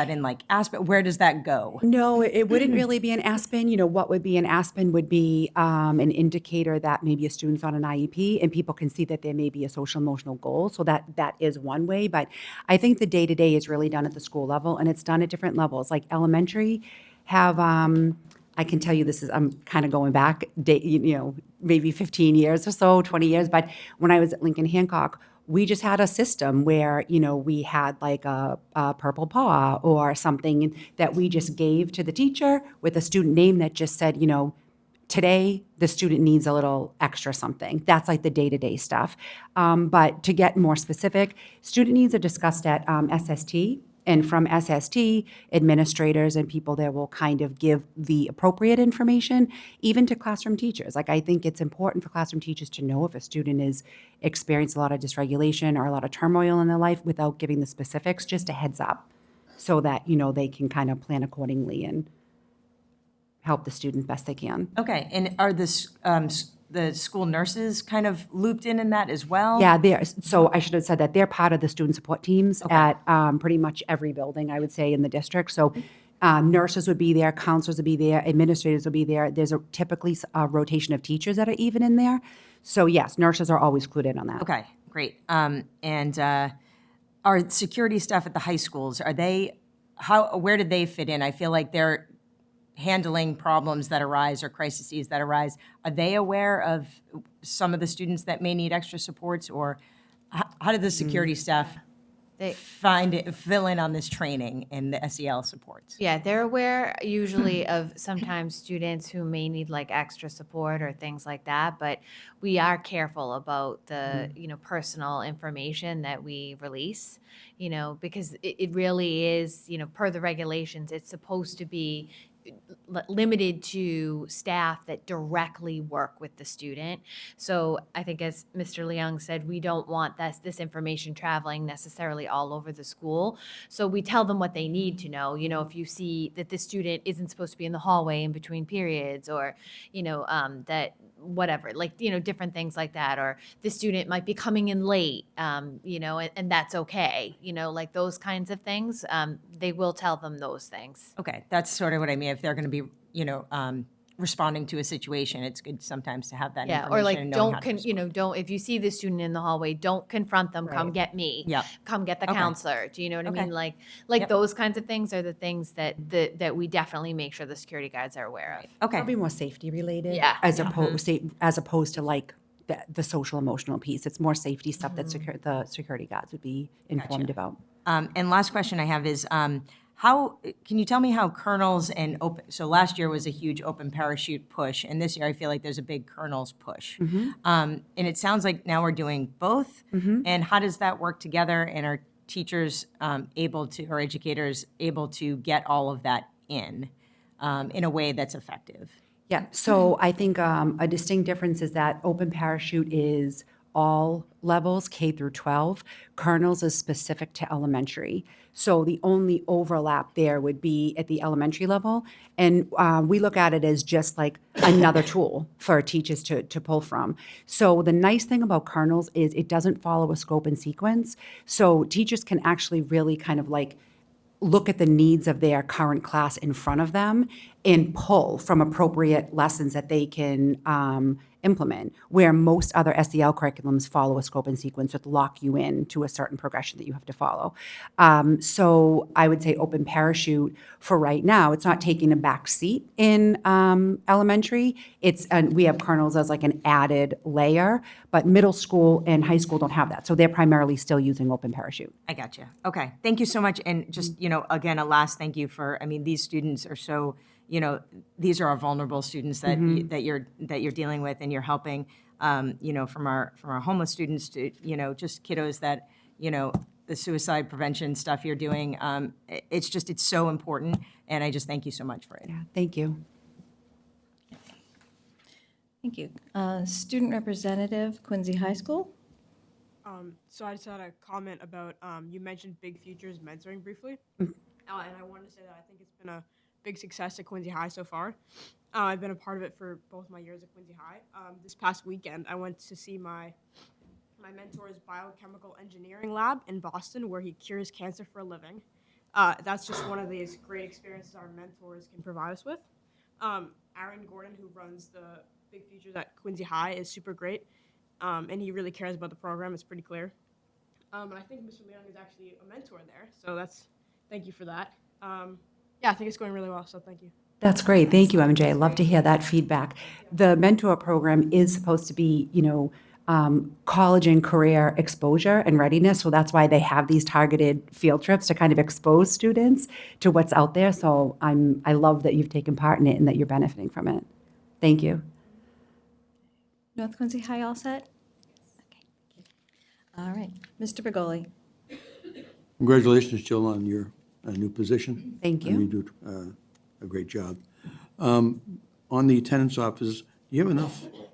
in like Aspen? Where does that go? No, it wouldn't really be an Aspen. What would be an Aspen would be an indicator that maybe a student's on an IEP, and people can see that there may be a social emotional goal. So that is one way. But I think the day-to-day is really done at the school level, and it's done at different levels. Like elementary have, I can tell you this is, I'm kind of going back, maybe 15 years or so, 20 years. But when I was at Lincoln Hancock, we just had a system where, we had like a purple paw or something that we just gave to the teacher with a student name that just said, today the student needs a little extra something. That's like the day-to-day stuff. But to get more specific, student needs are discussed at SST. And from SST, administrators and people there will kind of give the appropriate information, even to classroom teachers. Like, I think it's important for classroom teachers to know if a student is experiencing a lot of dysregulation or a lot of turmoil in their life without giving the specifics, just a heads up, so that, they can kind of plan accordingly and help the student best they can. Okay, and are the school nurses kind of looped in that as well? Yeah, so I should have said that they're part of the student support teams at pretty much every building, I would say, in the district. So nurses would be there, counselors would be there, administrators would be there. There's typically a rotation of teachers that are even in there. So yes, nurses are always clued in on that. Okay, great. And our security staff at the high schools, where did they fit in? I feel like they're handling problems that arise or crises that arise. Are they aware of some of the students that may need extra supports, or how did the security staff fill in on this training and the SEL supports? Yeah, they're aware usually of sometimes students who may need like extra support or things like that, but we are careful about the, personal information that we release, because it really is, per the regulations, it's supposed to be limited to staff that directly work with the student. So I think, as Mr. Leung said, we don't want this information traveling necessarily all over the school. So we tell them what they need to know. You know, if you see that the student isn't supposed to be in the hallway in between periods, or, you know, that whatever, like, you know, different things like that, or the student might be coming in late, you know, and that's okay, you know, like those kinds of things. They will tell them those things. Okay, that's sort of what I mean. If they're going to be, you know, responding to a situation, it's good sometimes to have that Yeah, information. or like, and knowing how don't, to you know, don't, if you see the student in the hallway, don't confront them, come Right. get me. Yep. Come get the Okay. counselor. Do you know what I Okay. mean? Like Yep. those kinds of things are the things that we definitely make sure the security guards are aware of. Okay. Probably more safety related. Yeah. As opposed to like the social emotional piece. It's more safety stuff that the security guards would be informed about. And last question I have is, how, can you tell me how kernels and open, so last year was a huge open parachute push, and this year I feel like there's a big kernels push. And it sounds like now we're doing both. And how does that work together? And are teachers able to, or educators able to get all of that in a way that's effective? Yeah, so I think a distinct difference is that open parachute is all levels, K through 12. Kernels is specific to elementary. So the only overlap there would be at the elementary level. And we look at it as just like another tool for teachers to pull from. So the nice thing about kernels is it doesn't follow a scope and sequence. So teachers can actually really kind of like look at the needs of their current class in front of them and pull from appropriate lessons that they can implement, where most other SEL curriculums follow a scope and sequence that lock you in to a certain progression that you have to follow. So I would say open parachute for right now, it's not taking a back seat in elementary. We have kernels as like an added layer, but middle school and high school don't have that. So they're primarily still using open parachute. I got you. Okay, thank you so much. And just, you know, again, a last thank you for, I mean, these students are so, you know, these are our vulnerable students that that you're dealing with and you're helping, you know, from our homeless students to, you know, just kiddos that, you know, the suicide prevention stuff you're doing. It's just, it's so important. And I just thank you so much for it. Yeah, thank you. Thank you. Student Representative, Quincy High School. So I just had a comment about, you mentioned Big Futures mentoring briefly. And I wanted to say that I think it's been a big success at Quincy High so far. I've been a part of it for both my years at Quincy High. This past weekend, I went to see my mentor's biochemical engineering lab in Boston, where he cures cancer for a living. That's just one of these great experiences our mentors can provide us with. Aaron Gordon, who runs the Big Futures at Quincy High, is super great. And he really cares about the program. It's pretty clear. And I think Mr. Leung is actually a mentor there. So thank you for that. Yeah, I think it's going really well. So thank you. That's great. Thank you, MJ. I love to hear that feedback. The mentor program is supposed to be, you know, college and career exposure and readiness. So that's why they have these targeted field trips to kind of expose students to what's out there. So I love that you've taken part in it and that you're benefiting from it. Thank you. North Quincy High, all set? Okay. All right. Mr. Bergoli. Congratulations, Jill, on your new position. Thank I know you. you do a great job. On the attendance officers, do you have enough? Do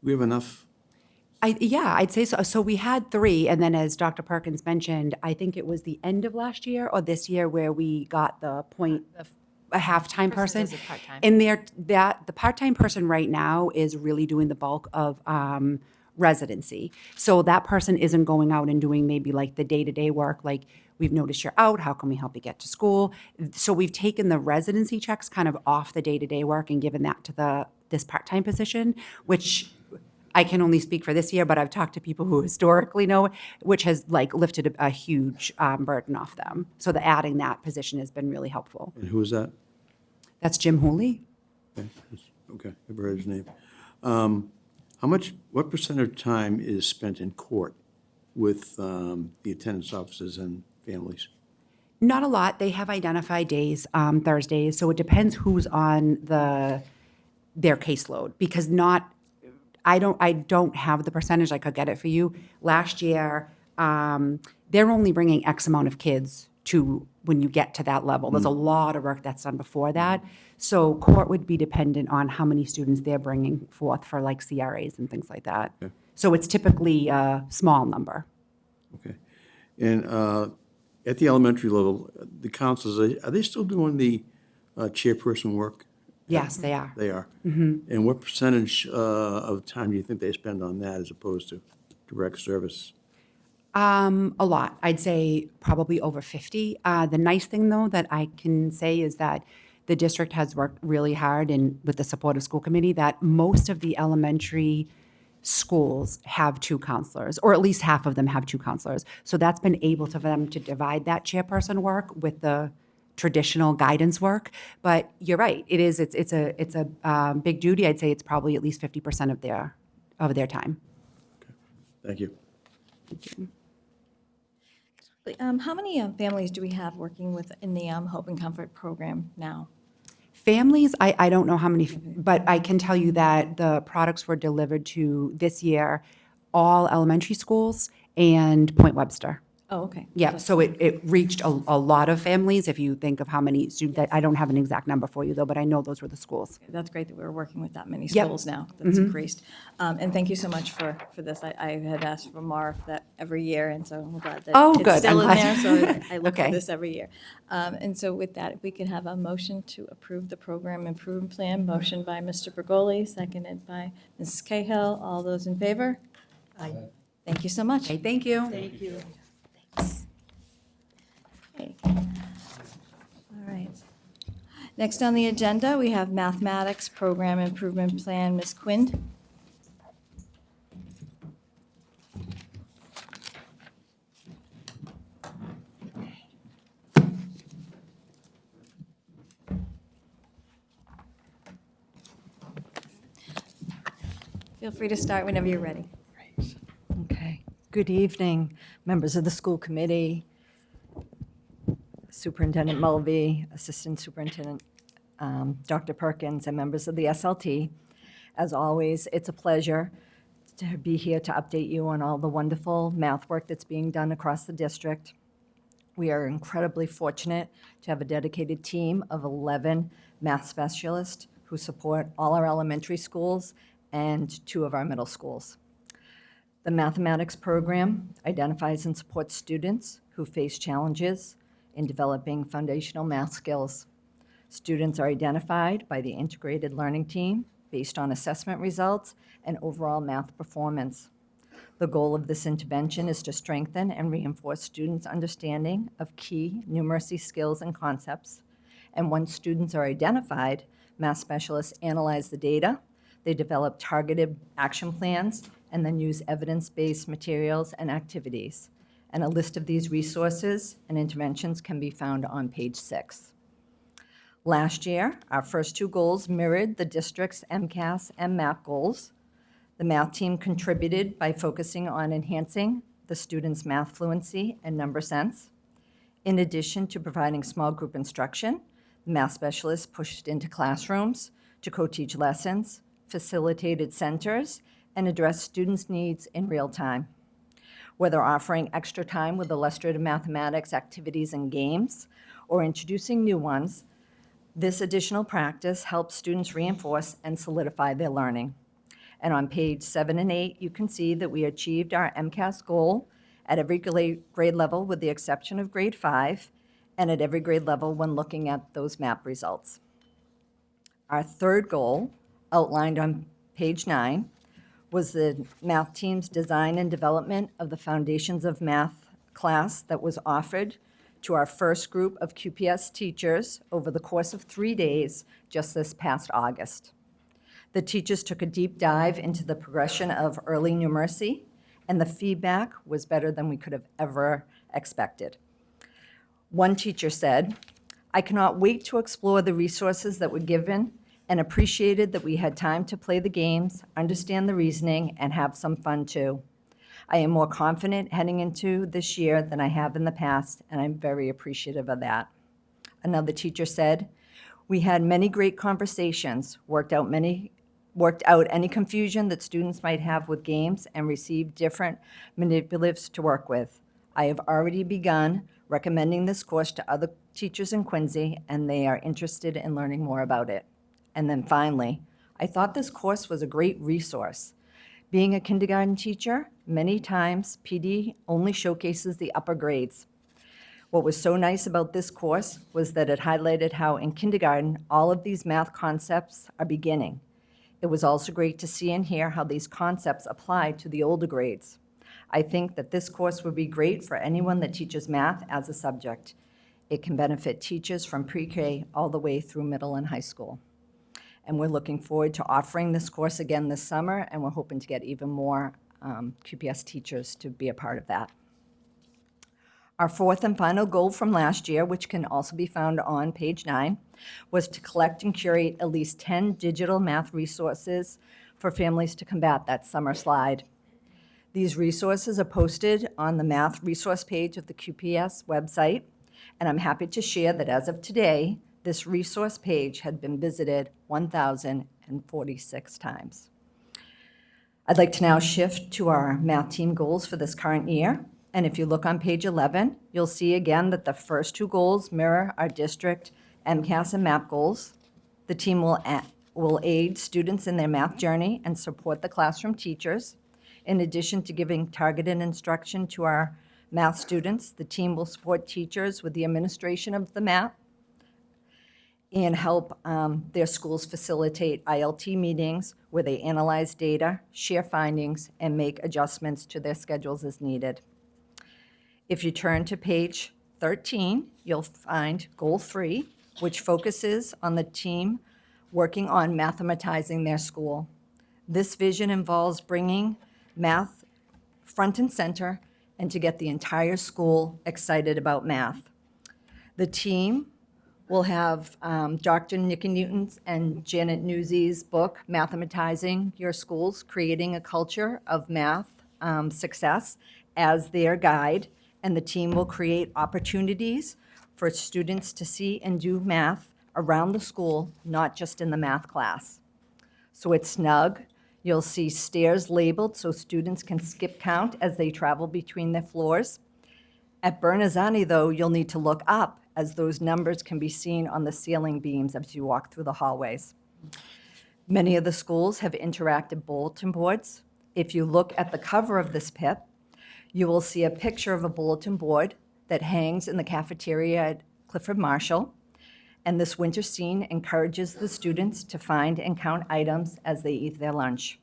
we have enough? Yeah, I'd say so. So we had 3, and then as Dr. Perkins mentioned, I think it was the end of last year or this year where we got the point, a half-time person. does it part-time. And the part-time person right now is really doing the bulk of residency. So that person isn't going out and doing maybe like the day-to-day work, like, we've noticed you're out, how can we help you get to school? So we've taken the residency checks kind of off the day-to-day work and given that to this part-time position, which I can only speak for this year, but I've talked to people who historically know, which has like lifted a huge burden off them. So the adding that position has been really helpful. And who is that? That's Jim Hooley. Okay, I've heard his name. What percent of time is spent in court with the attendance officers and families? Not a lot. They have identified days, Thursdays, so it depends who's on their caseload, because I don't have the percentage. I could get it for you. Last year, they're only bringing X amount of kids to when you get to that level. There's a lot of work that's done before that. So court would be dependent on how many students they're bringing forth for like CRAs and things like that. So it's typically a small number. Okay. And at the elementary level, the counselors, are they still doing the chairperson work? Yes, they are. They are? And what percentage of time do you think they spend on that as opposed to direct service? A lot. I'd say probably over 50. The nice thing, though, that I can say is that the district has worked really hard and with the support of school committee, that most of the elementary schools have 2 counselors, or at least half of them have 2 counselors. So that's been able for them to divide that chairperson work with the traditional guidance work. But you're right, it's a big duty. I'd say it's probably at least 50% of their time. Thank you. How many families do we have working in the Hope and Comfort program now? Families, I don't know how many, but I can tell you that the products were delivered to, this year, all elementary schools and Point Webster. Oh, okay. Yeah, so it reached a lot of families, if you think of how many students, I don't have an exact number for you, though, but I know those were the schools. That's great that we're working with that many Yep. schools now. That's increased. And thank you so much for this. I had asked for more of that every year, and so I'm glad that Oh, it's good. still in I'm there. glad. So I look for Okay. this every year. And so with that, if we could have a motion to approve the program improvement plan, motion by Mr. Bergoli, seconded by Mrs. Cahill. All those in favor? Aye. Thank you so much. Okay, thank you. Thank you. Okay. All right. Next on the agenda, we have Mathematics Program Improvement Plan, Ms. Quinn. Feel free to start whenever you're ready. Okay. Good evening, members of the school committee, Superintendent Mulvey, Assistant Superintendent Dr. Perkins, and members of the SLT. As always, it's a pleasure to be here to update you on all the wonderful math work that's being done across the district. We are incredibly fortunate to have a dedicated team of 11 math specialists who support all our elementary schools and 2 of our middle schools. The mathematics program identifies and supports students who face challenges in developing foundational math skills. Students are identified by the integrated learning team based on assessment results and overall math performance. The goal of this intervention is to strengthen and reinforce students' understanding of key numeracy skills and concepts. And once students are identified, math specialists analyze the data, they develop targeted action plans, and then use evidence-based materials and activities. And a list of these resources and interventions can be found on page 6. Last year, our first 2 goals mirrored the district's MCAS and MAP goals. The math team contributed by focusing on enhancing the students' math fluency and number sense. In addition to providing small group instruction, the math specialists pushed into classrooms to co-teach lessons, facilitated centers, and addressed students' needs in real time. Whether offering extra time with illustrative mathematics activities and games, or introducing new ones, this additional practice helps students reinforce and solidify their learning. And on page 7 and 8, you can see that we achieved our MCAS goal at every grade level with the exception of grade 5, and at every grade level when looking at those MAP results. Our third goal, outlined on page 9, was the math team's design and development of the Foundations of Math class that was offered to our first group of QPS teachers over the course of 3 days just this past August. The teachers took a deep dive into the progression of early numeracy, and the feedback was better than we could have ever expected. One teacher said, "I cannot wait to explore the resources that were given and appreciated that we had time to play the games, understand the reasoning, and have some fun too. I am more confident heading into this year than I have in the past, and I'm very appreciative of that." Another teacher said, "We had many great conversations, worked out any confusion that students might have with games, and received different manipulatives to work with. I have already begun recommending this course to other teachers in Quincy, and they are interested in learning more about it. And then finally, I thought this course was a great resource. Being a kindergarten teacher, many times PD only showcases the upper grades. What was so nice about this course was that it highlighted how in kindergarten, all of these math concepts are beginning. It was also great to see and hear how these concepts apply to the older grades. I think that this course would be great for anyone that teaches math as a subject. It can benefit teachers from pre-K all the way through middle and high school. And we're looking forward to offering this course again this summer, and we're hoping to get even more QPS teachers to be a part of that. Our fourth and final goal from last year, which can also be found on page 9, was to collect and curate at least 10 digital math resources for families to combat that summer slide. These resources are posted on the math resource page of the QPS website, and I'm happy to share that as of today, this resource page had been visited 1,046 times. I'd like to now shift to our math team goals for this current year. And if you look on page 11, you'll see again that the first 2 goals mirror our district MCAS and MAP goals. The team will aid students in their math journey and support the classroom teachers. In addition to giving targeted instruction to our math students, the team will support teachers with the administration of the math and help their schools facilitate ILT meetings where they analyze data, share findings, and make adjustments to their schedules as needed. If you turn to page 13, you'll find Goal 3, which focuses on the team working on mathematizing their school. This vision involves bringing math front and center and to get the entire school excited about math. The team will have Dr. Nikki Newton's and Janet Newsy's book, Mathematizing Your Schools, Creating a Culture of Math Success, as their guide, and the team will create opportunities for students to see and do math around the school, not just in the math class. So it's snug. You'll see stairs labeled so students can skip count as they travel between their floors. At Bernazzani, though, you'll need to look up as those numbers can be seen on the ceiling beams as you walk through the hallways. Many of the schools have interactive bulletin boards. If you look at the cover of this PIP, you will see a picture of a bulletin board that hangs in the cafeteria at Clifford Marshall. And this winter scene encourages the students to find and count items as they eat their lunch.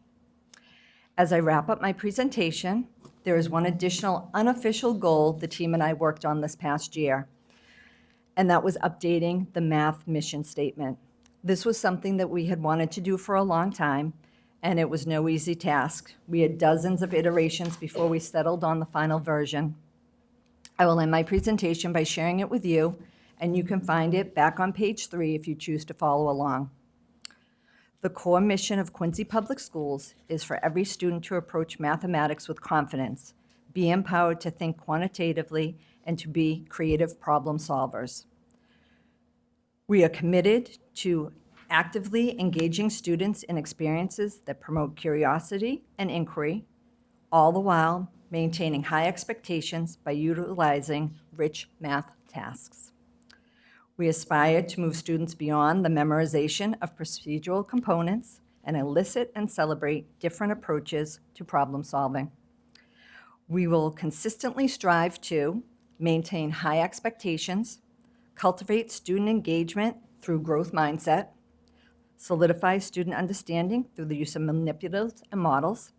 As I wrap up my presentation, there is one additional unofficial goal the team and I worked on this past year, and that was updating the math mission statement. This was something that we had wanted to do for a long time, and it was no easy task. We had dozens of iterations before we settled on the final version. I will end my presentation by sharing it with you, and you can find it back on page 3 if you choose to follow along. The core mission of Quincy Public Schools is for every student to approach mathematics with confidence, be empowered to think quantitatively, and to be creative problem solvers. We are committed to actively engaging students in experiences that promote curiosity and inquiry, all the while maintaining high expectations by utilizing rich math tasks. We aspire to move students beyond the memorization of procedural components and elicit and celebrate different approaches to problem solving. We will consistently strive to maintain high expectations, cultivate student engagement through growth mindset, solidify student understanding through the use of manipulatives and models,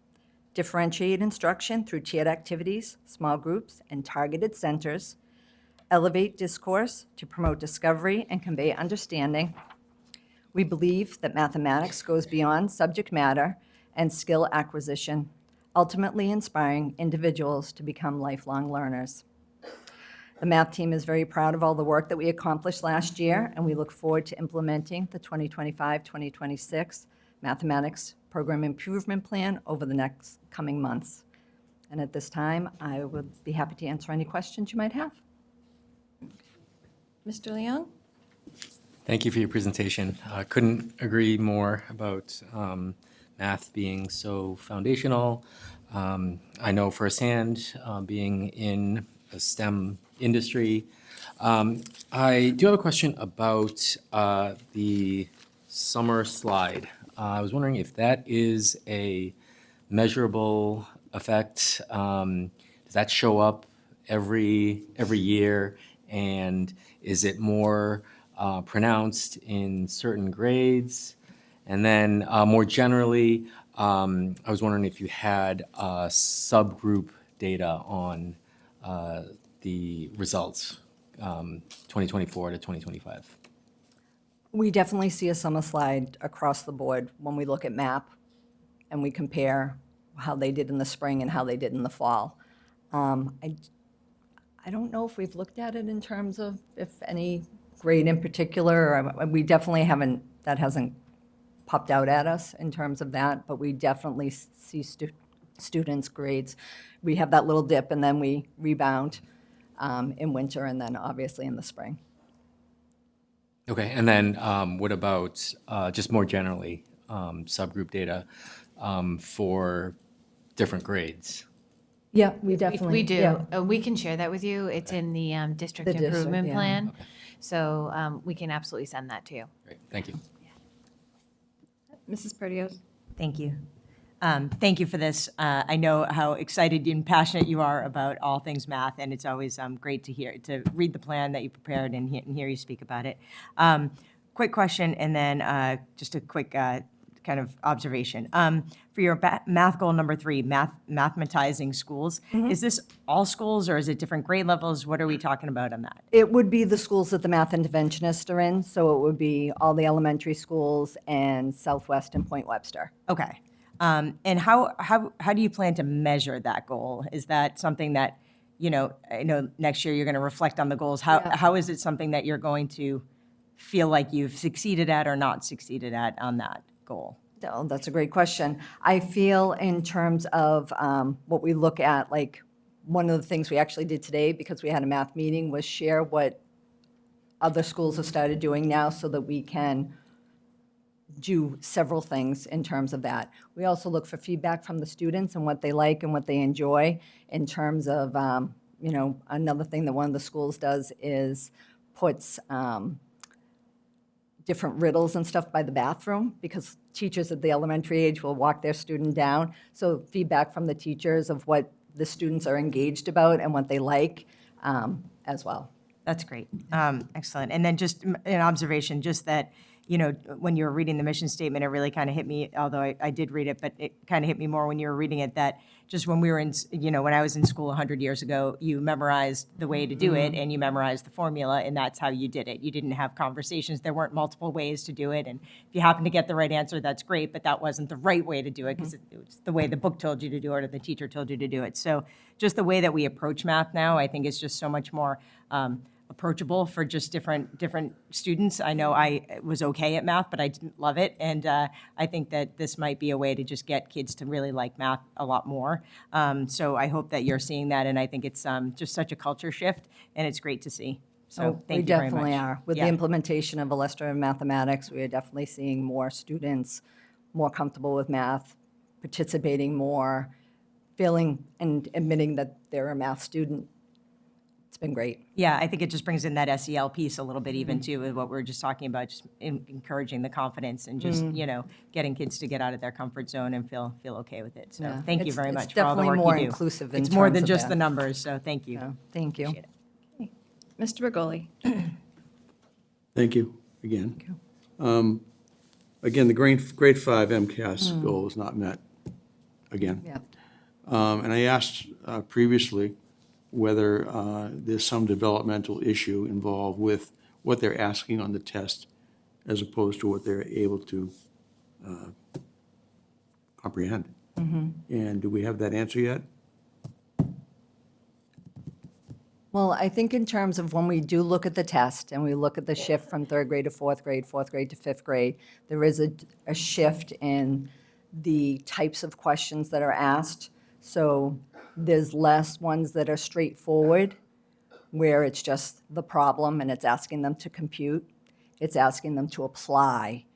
differentiate instruction through tiered activities, small groups, and targeted centers, elevate discourse to promote discovery and convey understanding. We believe that mathematics goes beyond subject matter and skill acquisition, ultimately inspiring individuals to become lifelong learners. The math team is very proud of all the work that we accomplished last year, and we look forward to implementing the 2025-2026 Mathematics Program Improvement Plan over the next coming months. And at this time, I would be happy to answer any questions you might have. Mr. Leung? Thank you for your presentation. Couldn't agree more about math being so foundational. I know firsthand, being in a STEM industry. I do have a question about the summer slide. I was wondering if that is a measurable effect. Does that show up every year? And is it more pronounced in certain grades? And then more generally, I was wondering if you had subgroup data on the results, 2024 to 2025. We definitely see a summer slide across the board when we look at MAP and we compare how they did in the spring and how they did in the fall. I don't know if we've looked at it in terms of if any grade in particular, we definitely haven't, that hasn't popped out at us in terms of that, but we definitely see students' grades. We have that little dip and then we rebound in winter and then obviously in the spring. Okay, and then what about just more generally, subgroup data for different grades? Yeah, we definitely. We do. yeah. We can share that with you. It's in the district The district, improvement yeah. plan. So we can absolutely send that to you. Great, thank you. Mrs. Perdios? Thank you. Thank you for this. I know how excited and passionate you are about all things math, and it's always great to read the plan that you prepared and hear you speak about it. Quick question, and then just a quick kind of observation. For your math goal number 3, mathematizing schools, is this all schools or is it different grade levels? What are we talking about on that? It would be the schools that the math interventionists are in, so it would be all the elementary schools and Southwest and Point Webster. Okay. And how do you plan to measure that goal? Is that something that, I know next year you're going to reflect on the goals. How is it something that you're going to feel like you've succeeded at or not succeeded at on that goal? Oh, that's a great question. I feel in terms of what we look at, like one of the things we actually did today because we had a math meeting was share what other schools have started doing now so that we can do several things in terms of that. We also look for feedback from the students and what they like and what they enjoy in terms of, another thing that one of the schools does is puts different riddles and stuff by the bathroom because teachers at the elementary age will walk their student down. So feedback from the teachers of what the students are engaged about and what they like as well. That's great. Excellent. And then just an observation, just that, when you were reading the mission statement, it really kind of hit me, although I did read it, but it kind of hit me more when you were reading it, that just when we were in, when I was in school 100 years ago, you memorized the way to do it and you memorized the formula and that's how you did it. You didn't have conversations. There weren't multiple ways to do it. And if you happen to get the right answer, that's great, but that wasn't the right way to do it because it was the way the book told you to do it or the teacher told you to do it. So just the way that we approach math now, I think is just so much more approachable for just different students. I know I was okay at math, but I didn't love it. And I think that this might be a way to just get kids to really like math a lot more. So I hope that you're seeing that. And I think it's just such a culture shift and it's great to see. So thank you very much. We definitely are. With the Yeah. implementation of illustrative mathematics, we are definitely seeing more students more comfortable with math, participating more, feeling and admitting that they're a math student. It's been great. Yeah, I think it just brings in that SEL piece a little bit even too, with what we were just talking about, just encouraging the confidence and just, getting kids to get out of their comfort zone and feel okay with it. So Yeah. thank you It's- very it's much for all the work definitely you more do. inclusive in It's more terms than of just that. the numbers, so thank you. Yeah, thank you. Appreciate it. Mr. Bergoli? Thank you again. Again, the grade 5 MCAS goal is not met again. Yeah. And I asked previously whether there's some developmental issue involved with what they're asking on the test as opposed to what they're able to comprehend. And do we have that answer yet? Well, I think in terms of when we do look at the test and we look at the shift from 3rd grade to 4th grade, 4th grade to 5th grade, there is a shift in the types of questions that are asked. So there's less ones that are straightforward, where it's just the problem and it's asking them to compute. It's asking them to apply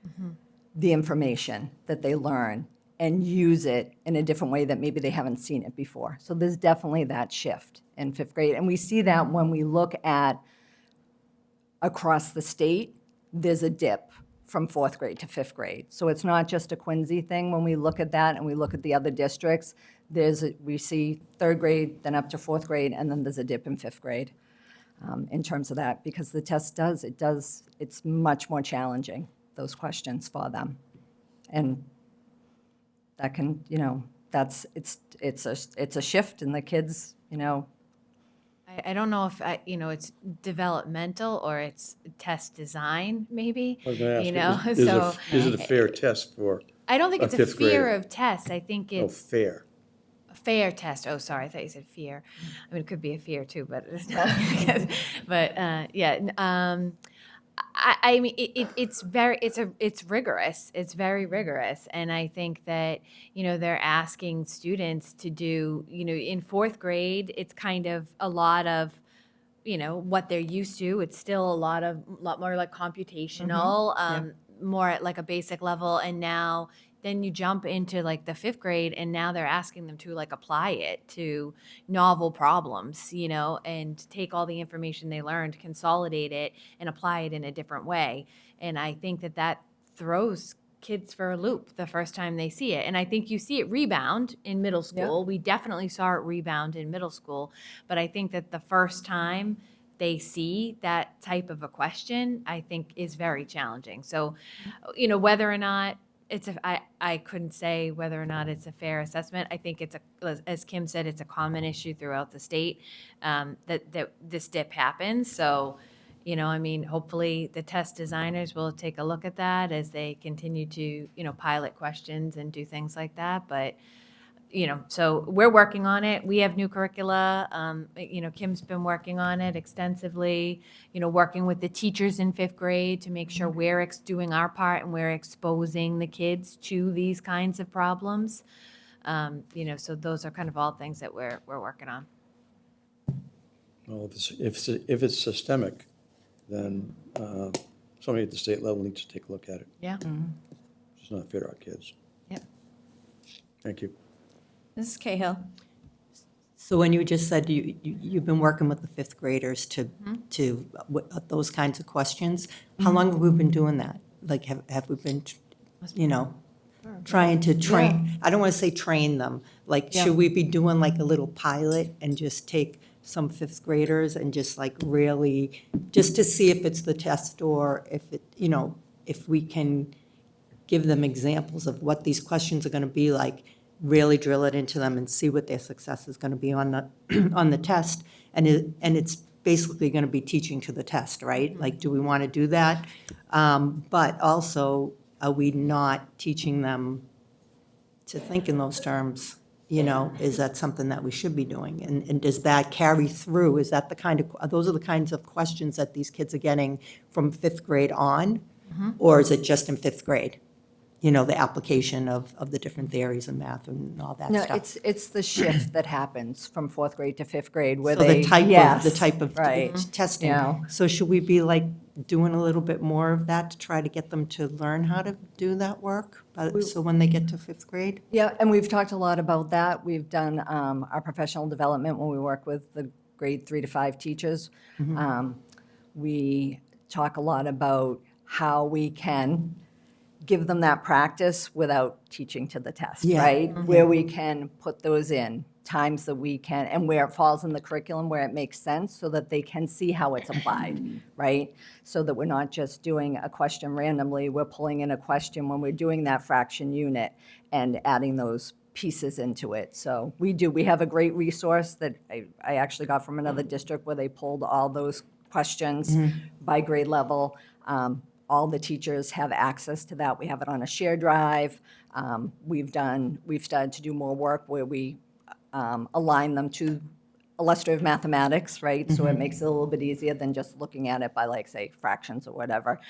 the information that they learn and use it in a different way that maybe they haven't seen it before. So there's definitely that shift in fifth grade. And we see that when we look at across the state, there's a dip from fourth grade to fifth grade. So it's not just a Quincy thing. When we look at that and we look at the other districts, we see third grade, then up to fourth grade, and then there's a dip in fifth grade in terms of that, because the test it's much more challenging, those questions for them. And that can, it's a shift in the kids, I don't know if, it's developmental or it's test design, maybe, I was gonna ask, you know, so. is it a fair test for I don't think a it's a fifth fear grader? of tests. I think Oh, it's fair? a fair test. Oh, sorry, I thought you said fear. I mean, it could be a fear too, but it's not. But I mean, it's rigorous. It's very rigorous, and I think that they're asking students to do in fourth grade. It's kind of a lot of what they're used to. It's still a lot more like computational, more at like a basic level, and now then you jump into like the fifth grade, and now they're asking them to like apply it to novel problems, and take all the information they learned, consolidate it, and apply it in a different way. And I think that throws kids for a loop the first time they see it. And I think you see it rebound in middle school. We definitely saw it rebound in middle school. But I think that the first time they see that type of a question, I think is very challenging. So, whether or not I couldn't say whether or not it's a fair assessment. I think as Kim said, it's a common issue throughout the state that this dip happens. So, hopefully the test designers will take a look at that as they continue to, pilot questions and do things like that. But, so we're working on it. We have new curricula. Kim's been working on it extensively, working with the teachers in fifth grade to make sure we're doing our part and we're exposing the kids to these kinds of problems. So those are kind of all things that we're working on. Well, if it's systemic, then somebody at the state level needs to take a look at it. Yeah. It's not fair to our kids. Yep. Thank you. Mrs. Cahill. So when you just said you've been working with the fifth graders to those kinds of questions, how long have we been doing that? Like, have we been, trying to train, I don't want to say train them, like, should we be doing like a little pilot and just take some fifth graders and just like really, just to see if it's the test or if it, if we can give them examples of what these questions are going to be like, really drill it into them and see what their success is going to be on the on the test, and it's basically going to be teaching to the test, right? Like, do we want to do that? But also, are we not teaching them to think in those terms? Is that something that we should be doing? And does that carry through? Is that those are the kinds of questions that these kids are getting from fifth grade on? Or is it just in fifth grade? The application of the different theories in math and all that No, stuff. it's the shift that happens from fourth grade to fifth grade where So they. the type of right. testing. Yeah. So should we be like doing a little bit more of that to try to get them to learn how to do that work? So when they get to fifth grade? Yeah, and we've talked a lot about that. We've done our professional development when we work with the grade 3 to 5 teachers. We talk a lot about how we can give them that practice without teaching to the test, Yeah. right? Where we can put those in, times that we can, and where it falls in the curriculum, where it makes sense, so that they can see how it's applied, right? So that we're not just doing a question randomly, we're pulling in a question when we're doing that fraction unit and adding those pieces into it. So we have a great resource that I actually got from another district where they pulled all those questions by grade level. All the teachers have access to that. We have it on a shared drive. We've started to do more work where we align them to illustrative mathematics, right? So it makes it a little bit easier than just looking at it by, like, say, fractions or whatever.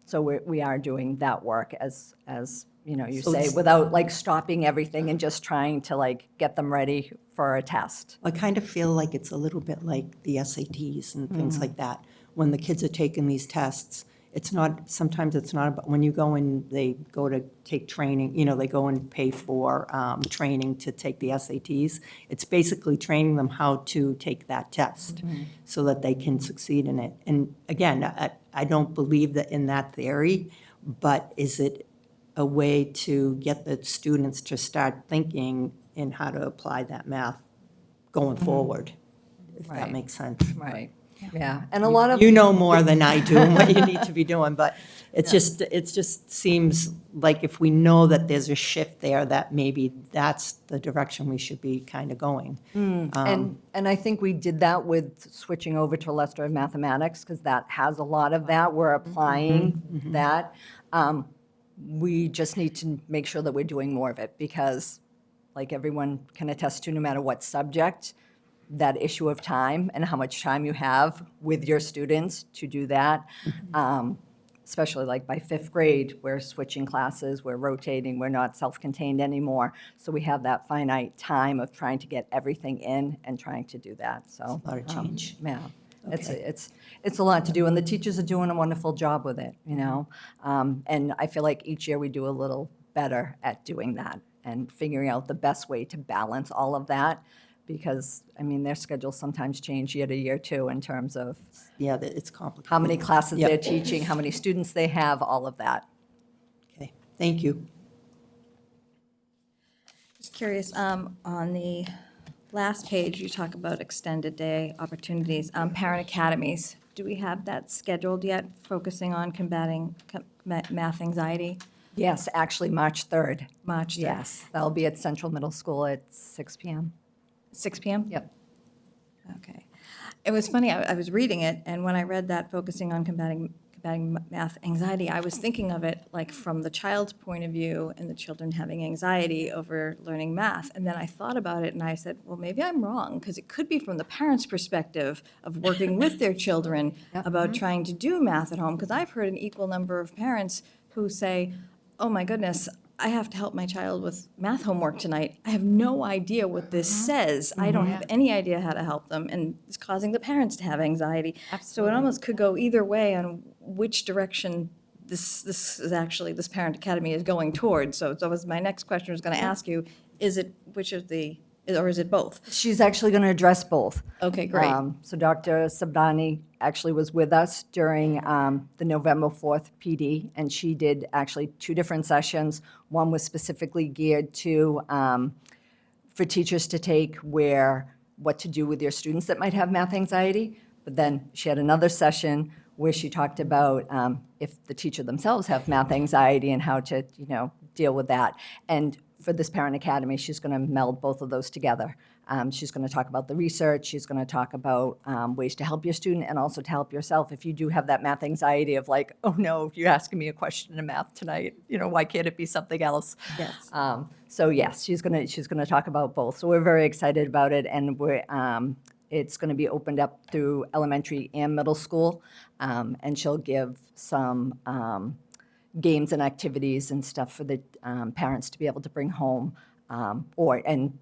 So we are doing that work as you So say, it's- without like stopping everything and just trying to like get them ready for a test. I kind of feel like it's a little bit like the SATs and things like that. When the kids are taking these tests, it's not, sometimes it's not about, when you go and they go to take training, you know, they go and pay for training to take the SATs. It's basically training them how to take that test so that they can succeed in it. And again, I don't believe that in that theory, but is it a way to get the students to start thinking in how to apply that math going forward, if that Right. makes sense. Right, yeah. And a lot of. You know more than I do and what you need to be doing, but it just seems like if we know that there's a shift there, that maybe that's the direction we should be kind of going. And I think we did that with switching over to Leicester of Mathematics, because that has a lot of that. We're applying that. We just need to make sure that we're doing more of it, because like everyone can attest to, no matter what subject, that issue of time and how much time you have with your students to do that. Especially like by fifth grade, we're switching classes, we're rotating, we're not self-contained anymore. So we have that finite time of trying to get everything in and trying to do that, so. A lot of change. Yeah, it's a lot to do, and the teachers are doing a wonderful job with it, you know? And I feel like each year we do a little better at doing that and figuring out the best way to balance all of that, because, I mean, their schedules sometimes change year to year too, in terms of Yeah, it's complicated. how many classes Yep. they're teaching, how many students they have, all of that. Okay, thank you. Just curious, on the last page, you talk about extended day opportunities, parent academies. Do we have that scheduled yet, focusing on combating math anxiety? Yes, actually, March 3rd. March 3rd. Yes, that'll be at Central Middle School at 6 PM. 6 PM? Yep. Okay. It was funny, I was reading it, and when I read that, focusing on combating math anxiety, I was thinking of it like from the child's point of view and the children having anxiety over learning math. And then I thought about it and I said, well, maybe I'm wrong, because it could be from the parents' perspective of working with their children about trying to do math at home. Because I've heard an equal number of parents who say, oh my goodness, I have to help my child with math homework tonight. I have no idea what this says. I don't have any idea how to help them, and it's causing the parents to have anxiety. So it almost could go either way on which direction this is actually, this parent academy is going towards. So was my next question was going to ask you, is it, which of the, or is it both? She's actually going to address both. Okay, great. So Dr. Sabdani actually was with us during the November 4th PD, and she did actually 2 different sessions. One was specifically geared to, for teachers to take what to do with your students that might have math anxiety. But then she had another session where she talked about if the teacher themselves have math anxiety and how to, deal with that. And for this Parent Academy, she's going to meld both of those together. She's going to talk about the research, she's going to talk about ways to help your student and also to help yourself if you do have that math anxiety of like, oh no, you're asking me a question in math tonight, why can't it be something else? Yes. So yes, she's going to talk about both. So we're very excited about it, and it's going to be opened up through elementary and middle school, and she'll give some games and activities and stuff for the parents to be able to bring home, and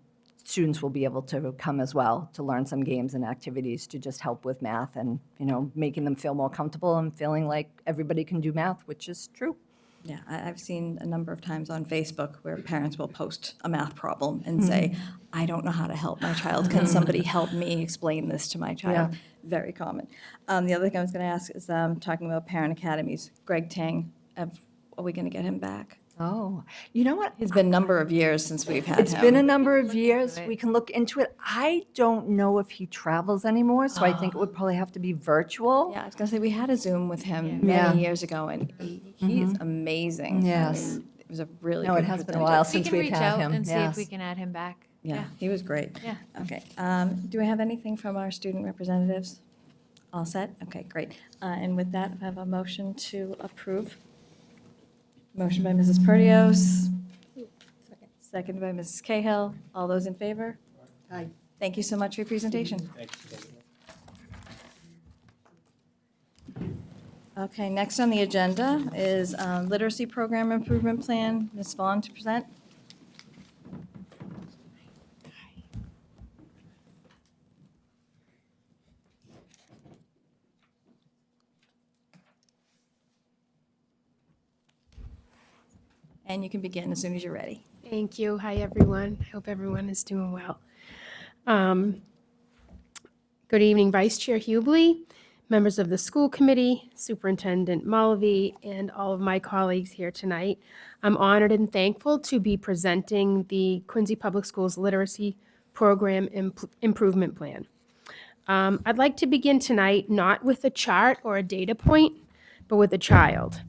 students will be able to come as well to learn some games and activities to just help with math and, making them feel more comfortable and feeling like everybody can do math, which is true. Yeah, I've seen a number of times on Facebook where parents will post a math problem and say, I don't know how to help my child. Can somebody help me explain this to my child? Very common. The other thing I was going to ask is talking about parent academies. Greg Tang, are we going to get him back? Oh, you know what? It's been a number of years since we've had him. It's been a number of years. We can look into it. I don't know if he travels anymore, so I think it would probably have to be virtual. Yeah, I was going to say, we had a Zoom with him many years ago, and he is amazing. Yes. I mean, it was a really No, good it has been a presenter. while We since can we've reach had out him. and see if Yes. we can add him back. Yeah, he was great. Yeah. Okay. Do we have anything from our student representatives? All set? Okay, great. And with that, I have a motion to approve. Motion by Mrs. Perdios. Second by Mrs. Cahill. All those in favor? Aye. Thank you so much for your presentation. Okay, next on the agenda is Literacy Program Improvement Plan. Ms. Vaughn to present. And you can begin as soon as you're ready. Thank you. Hi, everyone. I hope everyone is doing well. Good evening, Vice Chair Hubley, members of the school committee, Superintendent Mulvey, and all of my colleagues here tonight. I'm honored and thankful to be presenting the Quincy Public Schools Literacy Program Improvement Plan. I'd like to begin tonight not with a chart or a data point, but with a child.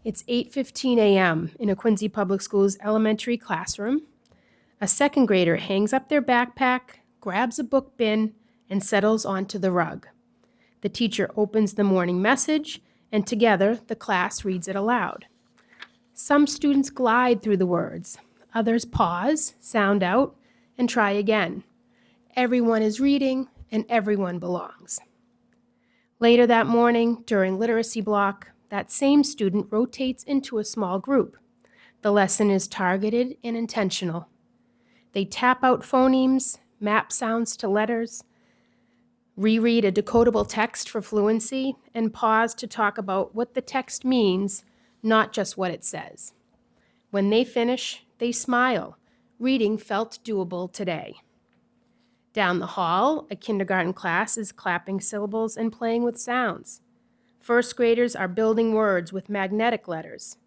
It's 8:15 a.m. in a Quincy Public Schools elementary classroom. A second grader hangs up their backpack, grabs a book bin, and settles onto the rug. The teacher opens the morning message, and together the class reads it aloud. Some students glide through the words. Others pause, sound out, and try again. Everyone is reading, and everyone belongs. Later that morning, during literacy block, that same student rotates into a small group. The lesson is targeted and intentional. They tap out phonemes, map sounds to letters, reread a decodable text for fluency, and pause to talk about what the text means, not just what it says. When they finish, they smile. Reading felt doable today. Down the hall, a kindergarten class is clapping syllables and playing with sounds. First graders are building words with magnetic letters.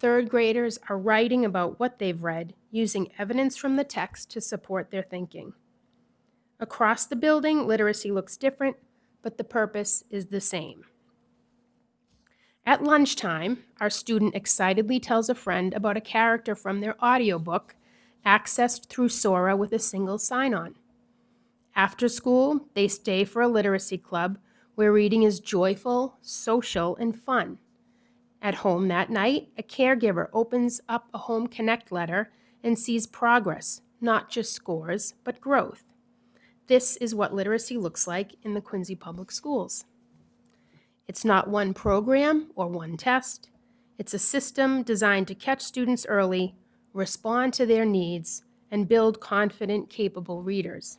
Third graders are writing about what they've read, using evidence from the text to support their thinking. Across the building, literacy looks different, but the purpose is the same. At lunchtime, our student excitedly tells a friend about a character from their audiobook, accessed through Sora with a single sign-on. After school, they stay for a literacy club where reading is joyful, social, and fun. At home that night, a caregiver opens up a Home Connect letter and sees progress, not just scores, but growth. This is what literacy looks like in the Quincy Public Schools. It's not one program or one test. It's a system designed to catch students early, respond to their needs, and build confident, capable readers.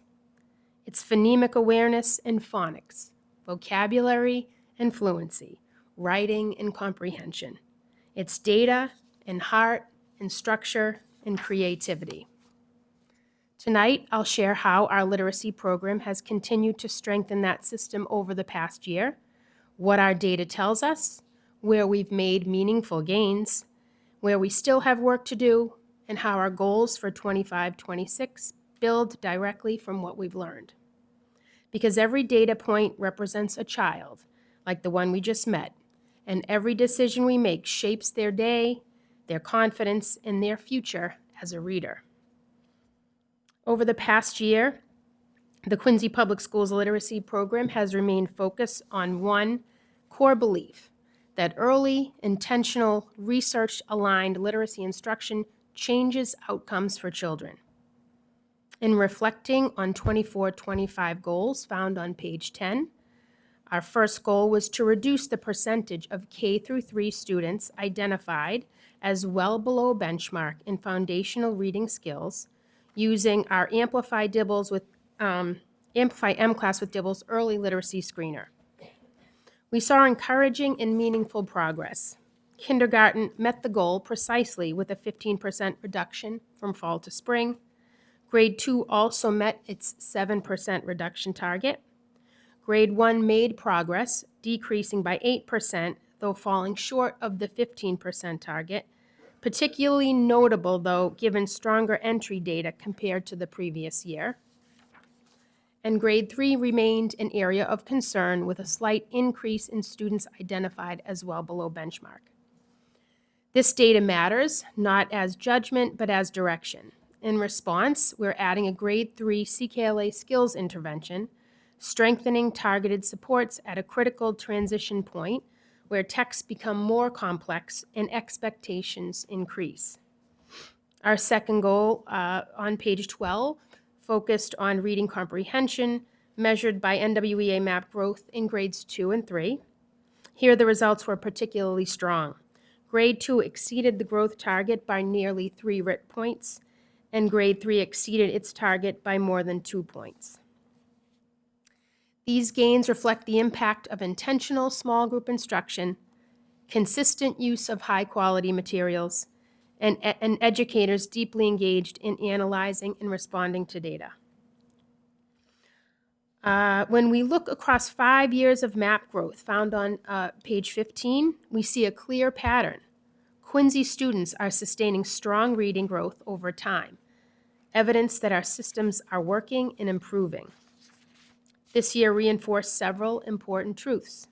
It's phonemic awareness and phonics, vocabulary and fluency, writing and comprehension. It's data and heart and structure and creativity. Tonight, I'll share how our literacy program has continued to strengthen that system over the past year, what our data tells us, where we've made meaningful gains, where we still have work to do, and how our goals for 25-26 build directly from what we've learned. Because every data point represents a child, like the one we just met, and every decision we make shapes their day, their confidence, and their future as a reader. Over the past year, the Quincy Public Schools Literacy Program has remained focused on one core belief, that early, intentional, research-aligned literacy instruction changes outcomes for children. In reflecting on 24-25 goals found on page 10, our first goal was to reduce the percentage of K-3 students identified as well below benchmark in foundational reading skills using our Amplify MClass with Dibbles early literacy screener. We saw encouraging and meaningful progress. Kindergarten met the goal precisely with a 15% reduction from fall to spring. Grade 2 also met its 7% reduction target. Grade 1 made progress, decreasing by 8%, though falling short of the 15% target. Particularly notable, though, given stronger entry data compared to the previous year. And grade 3 remained an area of concern with a slight increase in students identified as well below benchmark. This data matters, not as judgment, but as direction. In response, we're adding a grade 3 CKLA skills intervention, strengthening targeted supports at a critical transition point where texts become more complex and expectations increase. Our second goal on page 12 focused on reading comprehension measured by NWEA map growth in grades 2 and 3. Here the results were particularly strong. Grade 2 exceeded the growth target by nearly 3 RIT points, and grade 3 exceeded its target by more than 2 points. These gains reflect the impact of intentional small group instruction, consistent use of high-quality materials, and educators deeply engaged in analyzing and responding to data. When we look across 5 years of MAP growth found on page 15, we see a clear pattern. Quincy students are sustaining strong reading growth over time, evidence that our systems are working and improving. This year reinforced several important truths.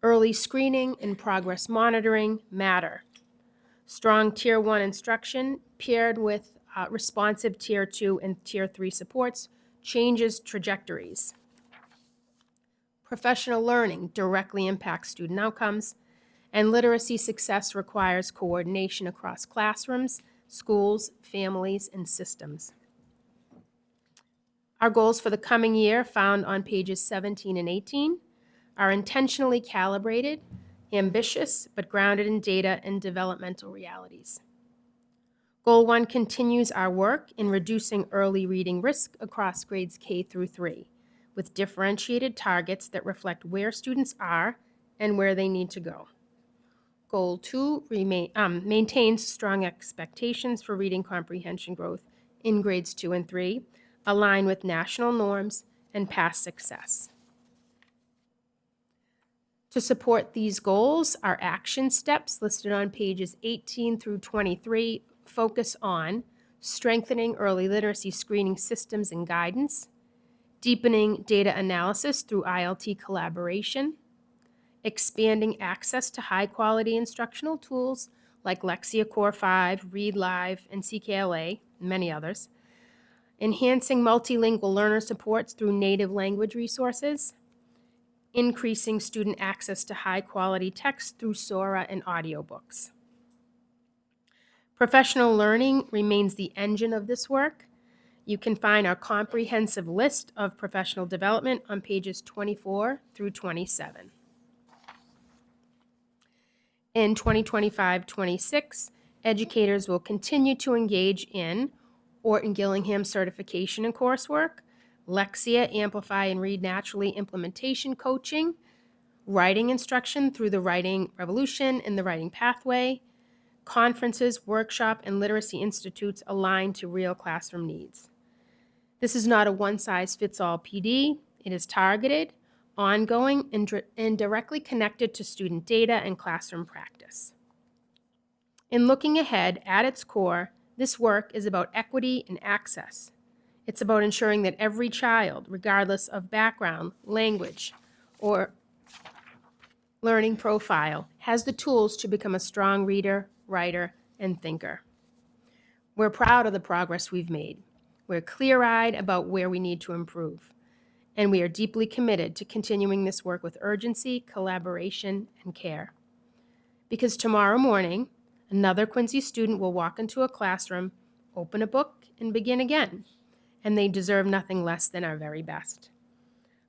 Early screening and progress monitoring matter. Strong Tier 1 instruction paired with responsive Tier 2 and Tier 3 supports changes trajectories. Professional learning directly impacts student outcomes, and literacy success requires coordination across classrooms, schools, families, and systems. Our goals for the coming year, found on pages 17 and 18, are intentionally calibrated, ambitious, but grounded in data and developmental realities. Goal 1 continues our work in reducing early reading risk across grades K through 3, with differentiated targets that reflect where students are and where they need to go. Goal 2 maintains strong expectations for reading comprehension growth in grades 2 and 3, aligned with national norms and past success. To support these goals, our action steps listed on pages 18 through 23 focus on strengthening early literacy screening systems and guidance, deepening data analysis through ILT collaboration, expanding access to high-quality instructional tools like Lexia Core 5, Read Live, and CKLA, and many others, enhancing multilingual learner supports through native language resources, increasing student access to high-quality text through Sora and audiobooks. Professional learning remains the engine of this work. You can find our comprehensive list of professional development on pages 24 through 27. In 2025-26, educators will continue to engage in Orton Gillingham certification and coursework, Lexia Amplify and Read Naturally implementation coaching, writing instruction through the Writing Revolution and the Writing Pathway, conferences, workshop, and literacy institutes aligned to real classroom needs. This is not a one-size-fits-all PD. It is targeted, ongoing, and directly connected to student data and classroom practice. In looking ahead, at its core, this work is about equity and access. It's about ensuring that every child, regardless of background, language, or learning profile, has the tools to become a strong reader, writer, and thinker. We're proud of the progress we've made. We're clear-eyed about where we need to improve. And we are deeply committed to continuing this work with urgency, collaboration, and care. Because tomorrow morning, another Quincy student will walk into a classroom, open a book, and begin again. And they deserve nothing less than our very best.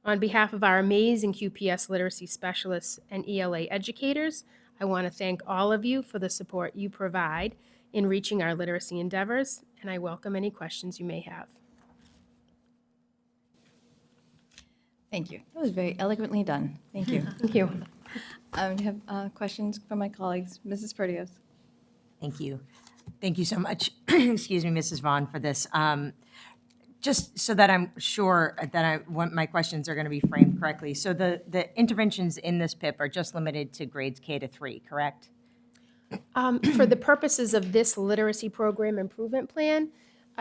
On behalf of our amazing QPS literacy specialists and ELA educators, I want to thank all of you for the support you provide in reaching our literacy endeavors, and I welcome any questions you may have. Thank you. That was very eloquently done. Thank you. Thank you. I have questions from my colleagues. Mrs. Perdios. Thank you. Thank you so much, excuse me, Mrs. Vaughn, for this. Just so that I'm sure that my questions are going to be framed correctly. So the interventions in this PIP are just limited to grades K to 3, correct? For the purposes of this literacy program improvement plan,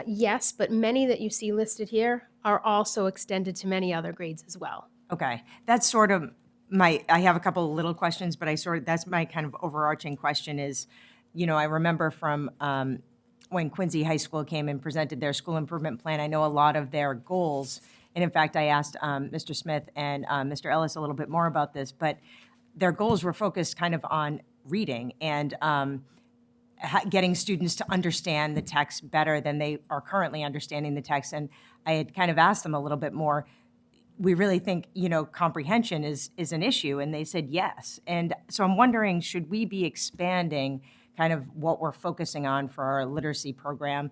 yes, but many that you see listed here are also extended to many other grades as well. Okay, that's sort of I have a couple of little questions, but that's my kind of overarching question is, I remember from when Quincy High School came and presented their school improvement plan, I know a lot of their goals, and in fact, I asked Mr. Smith and Mr. Ellis a little bit more about this, but their goals were focused kind of on reading and getting students to understand the text better than they are currently understanding the text. And I had kind of asked them a little bit more, we really think, comprehension is an issue, and they said yes. And so I'm wondering, should we be expanding kind of what we're focusing on for our literacy program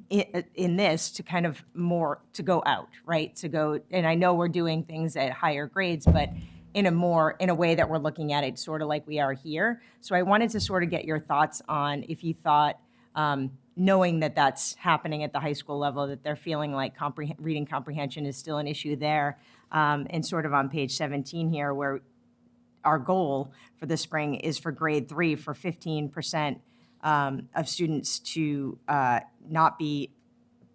in this to kind of more to go out, right? To go, and I know we're doing things at higher grades, but in a way that we're looking at it sort of like we are here. So I wanted to sort of get your thoughts on if you thought, knowing that that's happening at the high school level, that they're feeling like reading comprehension is still an issue there. And sort of on page 17 here, where our goal for the spring is for grade 3 for 15% of students to not be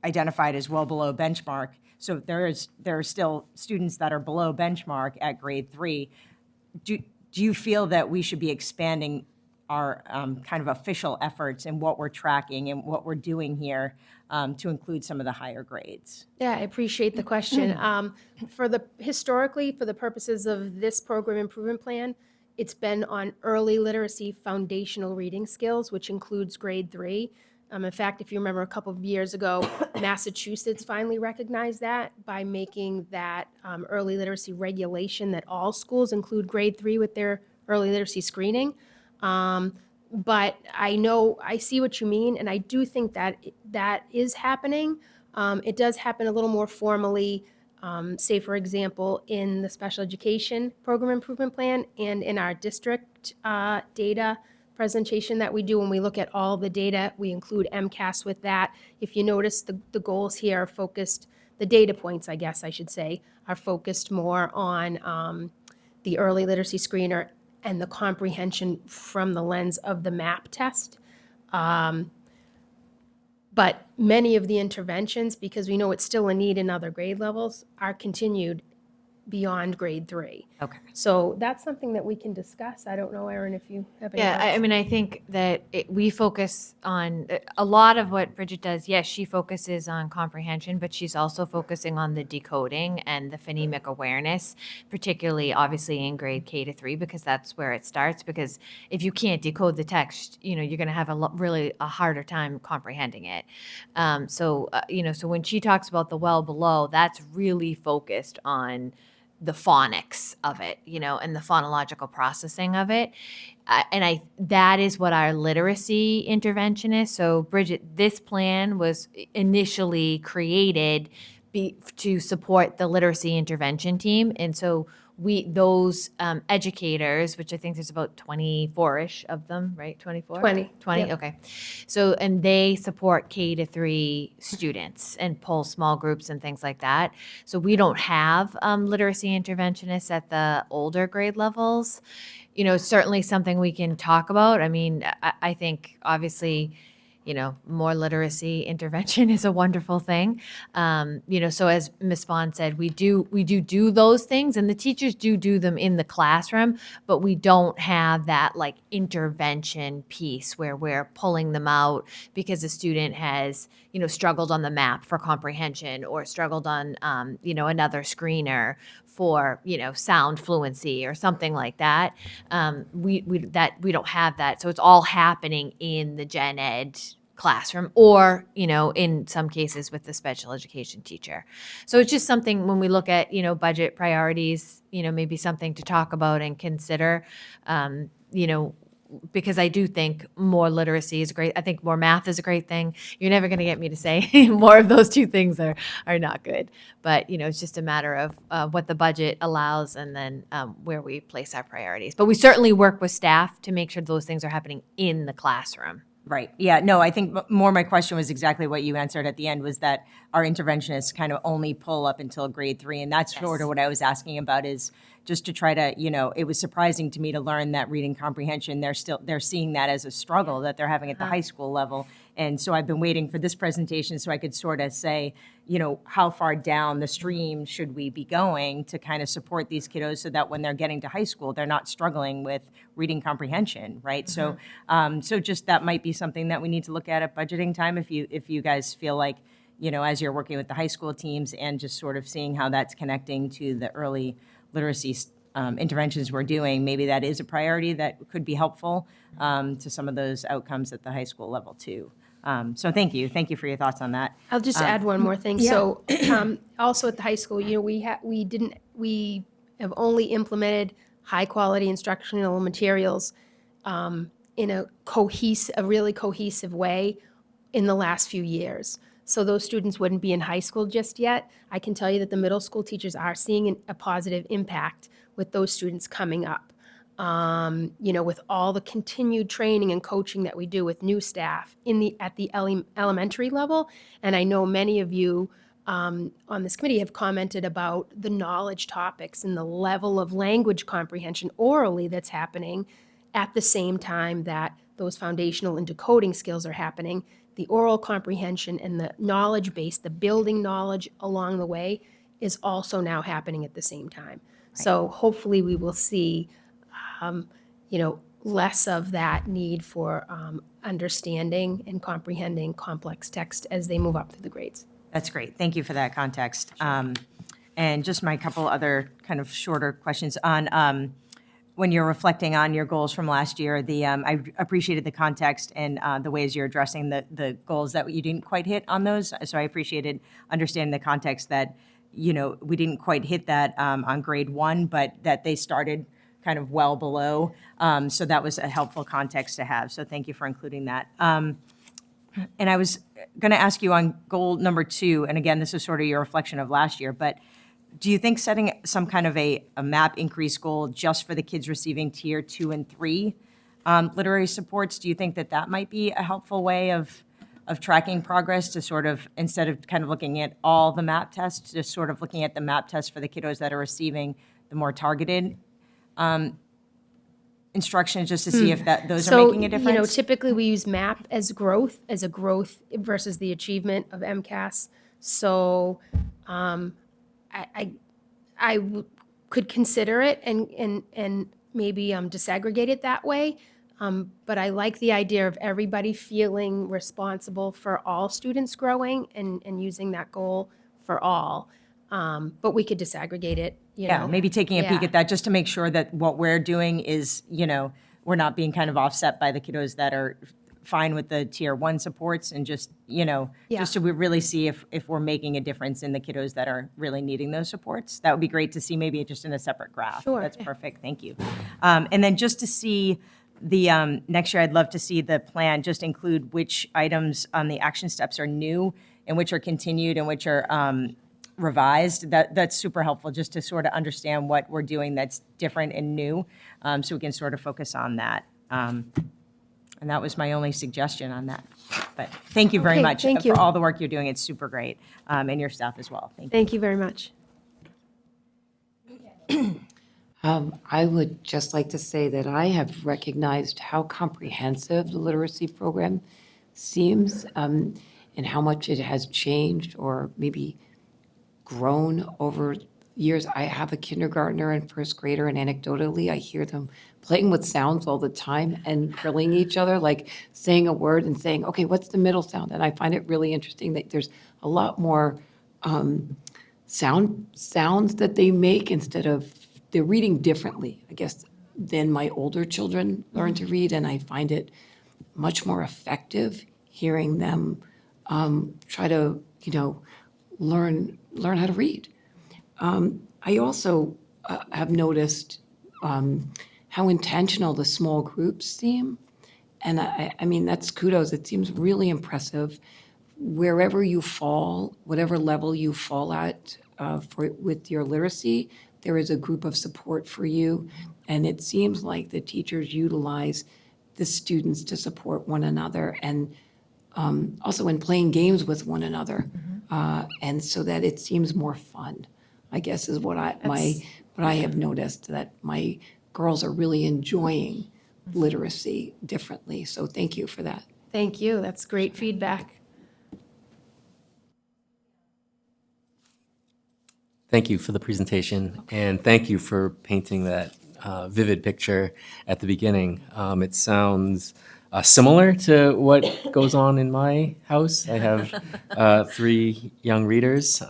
identified as well below benchmark. So there are still students that are below benchmark at grade 3. Do you feel that we should be expanding our kind of official efforts and what we're tracking and what we're doing here to include some of the higher grades? Yeah, I appreciate the question. Historically, for the purposes of this program improvement plan, it's been on early literacy foundational reading skills, which includes grade 3. In fact, if you remember a couple of years ago, Massachusetts finally recognized that by making that early literacy regulation that all schools include grade 3 with their early literacy screening. But I see what you mean, and I do think that that is happening. It does happen a little more formally, say, for example, in the special education program improvement plan and in our district data presentation that we do. When we look at all the data, we include MCAS with that. If you notice, the goals here are focused, the data points, I guess I should say, are focused more on the early literacy screener and the comprehension from the lens of the MAP test. But many of the interventions, because we know it's still a need in other grade levels, are continued beyond grade 3. Okay. So that's something that we can discuss. I don't know, Erin, if you have any Yeah, thoughts. I mean, I think that we focus on a lot of what Bridget does. Yes, she focuses on comprehension, but she's also focusing on the decoding and the phonemic awareness, particularly obviously in grade K to 3, because that's where it starts. Because if you can't decode the text, you're going to have really a harder time comprehending it. So when she talks about the well below, that's really focused on the phonics of it, and the phonological processing of it. That is what our literacy intervention is. So Bridget, this plan was initially created to support the literacy intervention team. And so those educators, which I think there's about 24-ish of them, right? 24? 20. 20, Yep. okay. So, and they support K to 3 students and pull small groups and things like that. So we don't have literacy interventionists at the older grade levels. Certainly something we can talk about. I mean, I think obviously, more literacy intervention is a wonderful thing. So as Ms. Vaughn said, we do those things, and the teachers do them in the classroom, but we don't have that like intervention piece where we're pulling them out because a student has, struggled on the map for comprehension or struggled on, another screener for, sound fluency or something like that. We don't have that. So it's all happening in the gen ed classroom or, in some cases with the special education teacher. So it's just something when we look at, budget priorities, maybe something to talk about and consider, because I do think more literacy is great. I think more math is a great thing. You're never going to get me to say more of those two things are not good. But, it's just a matter of what the budget allows and then where we place our priorities. But we certainly work with staff to make sure those things are happening in the classroom. Right. Yeah. No, I think more my question was exactly what you answered at the end, was that our interventionists kind of only pull up until grade 3. And that's sort of what I was asking about, is just to try to, it was surprising to me to learn that reading comprehension, they're seeing that as a struggle that they're having at the high school level. And so I've been waiting for this presentation so I could sort of say, how far down the stream should we be going to kind of support these kiddos so that when they're getting to high school, they're not struggling with reading comprehension, right? So just that might be something that we need to look at budgeting time if you guys feel like, as you're working with the high school teams and just sort of seeing how that's connecting to the early literacy interventions we're doing, maybe that is a priority that could be helpful to some of those outcomes at the high school level too. So thank you for your thoughts on that. I'll just add one more thing. yeah. So also at the high school, we have only implemented high quality instructional materials in a really cohesive way in the last few years. so those students wouldn't be in high school just yet. I can tell you that the middle school teachers are seeing a positive impact with those students coming up. With all the continued training and coaching that we do with new staff at the elementary level. And I know many of you on this committee have commented about the knowledge topics and the level of language comprehension orally that's happening at the same time that those foundational and decoding skills are happening. The oral comprehension and the knowledge base, the building knowledge along the way, is also now happening at the same time. So hopefully we will see less of that need for understanding and comprehending complex text as they move up through the grades. That's great. Thank you for that context. And just my couple other kind of shorter questions on when you're reflecting on your goals from last year. I appreciated the context and the ways you're addressing the goals that you didn't quite hit on those. So I appreciated understanding the context that we didn't quite hit that on grade 1, but that they started kind of well below. So that was a helpful context to have. So thank you for including that. And I was going to ask you on goal number 2, and again, this is sort of your reflection of last year, but do you think setting some kind of a MAP increase goal just for the kids receiving tier 2 and 3 literary supports, do you think that might be a helpful way of tracking progress, to sort of, instead of kind of looking at all the MAP tests, just sort of looking at the MAP tests for the kiddos that are receiving the more targeted instructions, just to see if those are making a difference? Typically we use MAP as a growth versus the achievement of MCAS. So could consider it and maybe disaggregate it that way. But I like the idea of everybody feeling responsible for all students growing and using that goal for all. But we could disaggregate it, Yeah, maybe taking a peek Yeah. at that, just to make sure that what we're doing is, we're not being kind of offset by the kiddos that are fine with the tier 1 supports, and just, just so we really see if we're making a difference in the kiddos that are really needing those supports. That would be great to see, maybe just in a separate graph. Sure. That's perfect, thank you. And then just to see the, next year, I'd love to see the plan just include which items on the action steps are new and which are continued and which are revised. That's super helpful, just to sort of understand what we're doing that's different and new, so we can sort of focus on that. And that was my only suggestion on that. But thank you very Okay, much thank you. for all the work you're doing. It's super great, and your staff as well. Thank you. Thank you very much. I would just like to say that I have recognized how comprehensive the literacy program seems, and how much it has changed or maybe grown over years. I have a kindergartner and first grader, and anecdotally, I hear them playing with sounds all the time and drilling each other, like saying a word and saying, okay, what's the middle sound? And I find it really interesting that there's a lot more sounds that they make, instead of, they're reading differently, I guess, than my older children learn to read. And I find it much more effective hearing them try to, learn how to read. I also have noticed how intentional the small groups seem. And I mean, that's kudos. It seems really impressive. Wherever you fall, whatever level you fall at with your literacy, there is a group of support for you. And it seems like the teachers utilize the students to support one another, and also in playing games with one another. And so that it seems more fun, I guess, is what I have noticed, that my girls are really enjoying literacy differently. So thank you for that. Thank you. That's great feedback. Thank you for the presentation, and thank you for painting that vivid picture at the beginning. It sounds similar to what goes on in my house. I have 3 young readers,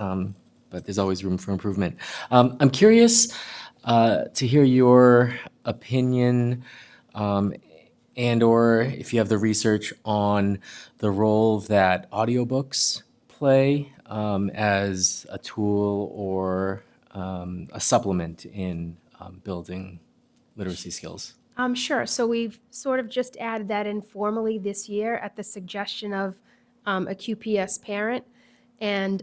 but there's always room for improvement. I'm curious to hear your opinion, and/or if you have the research on the role that audiobooks play as a tool or a supplement in building literacy skills. Sure. So we've sort of just added that informally this year at the suggestion of a QPS parent, and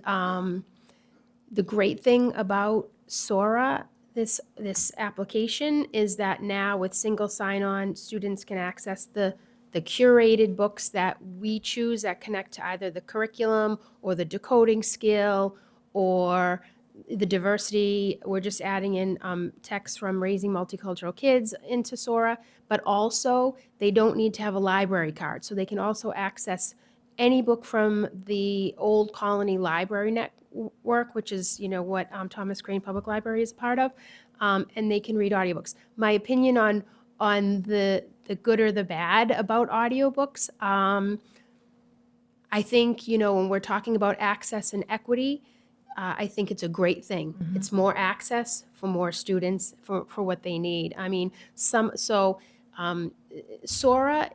the great thing about Sora, this application, is that now with single sign-on, students can access the curated books that we choose that connect to either the curriculum or the decoding skill or the diversity. We're just adding in text from Raising Multicultural Kids into Sora, but also they don't need to have a library card. So they can also access any book from the Old Colony Library Network, which is, what Thomas Crane Public Library is a part of, and they can read audiobooks. My opinion on the good or the bad about audiobooks, I think, when we're talking about access and equity, I think it's a great thing. It's more access for more students for what they need. I mean, Sora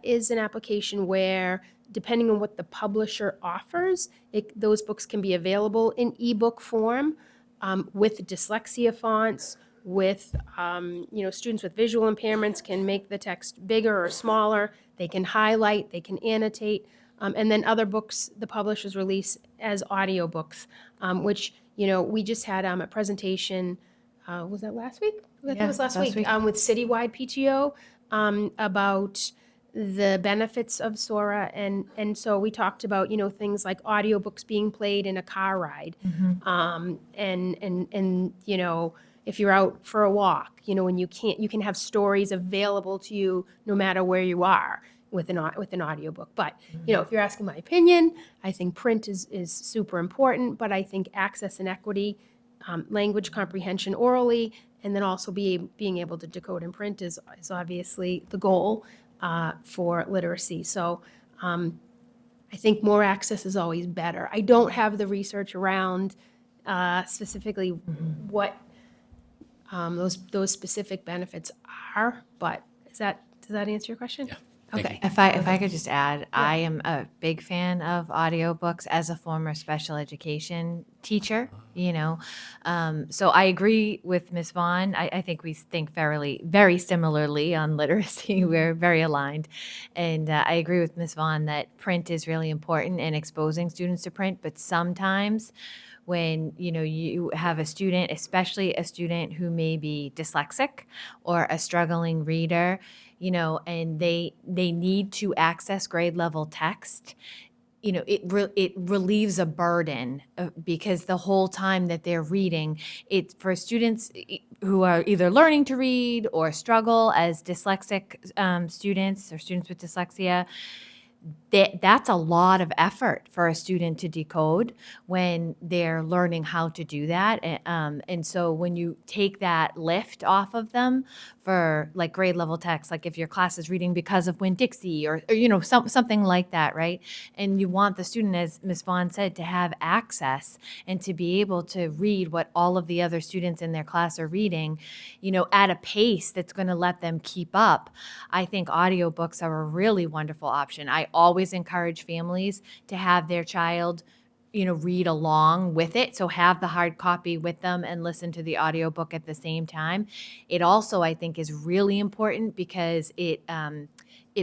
is an application where, depending on what the publisher offers, those books can be available in ebook form with dyslexia fonts, with, students with visual impairments can make the text bigger or smaller. They can highlight, they can annotate. And then other books the publishers release as audiobooks, which, we just had a presentation, was that last week? I think it was last week. With Citywide PTO about the benefits of Sora. And so we talked about, things like audiobooks being played in a car ride. And if you're out for a walk, and you can have stories available to you no matter where you are with an audiobook. But, if you're asking my opinion, I think print is super important, but I think access and equity, language comprehension orally, and then also being able to decode and print is obviously the goal for literacy. So I think more access is always better. I don't have the research around specifically what those specific benefits are, but does that answer your question? Yeah. Okay. If I could just add, I am a big fan of audiobooks as a former special education teacher, So I agree with Ms. Vaughn. I think we think very similarly on literacy. We're very aligned. And I agree with Ms. Vaughn that print is really important in exposing students to print, but sometimes when you have a student, especially a student who may be dyslexic or a struggling reader, and they need to access grade level text, it relieves a burden because the whole time that they're reading, it for students who are either learning to read or struggle as dyslexic students or students with dyslexia, that's a lot of effort for a student to decode when they're learning how to do that. And so when you take that lift off of them for like grade level text, like if your class is reading Because of Winn-Dixie or something like that, right? And you want the student, as Ms. Vaughn said, to have access and to be able to read what all of the other students in their class are reading, at a pace that's going to let them keep up. I think audiobooks are a really wonderful option. I always encourage families to have their child read along with it. So have the hard copy with them and listen to the audiobook at the same time. It also, I think, is really important because it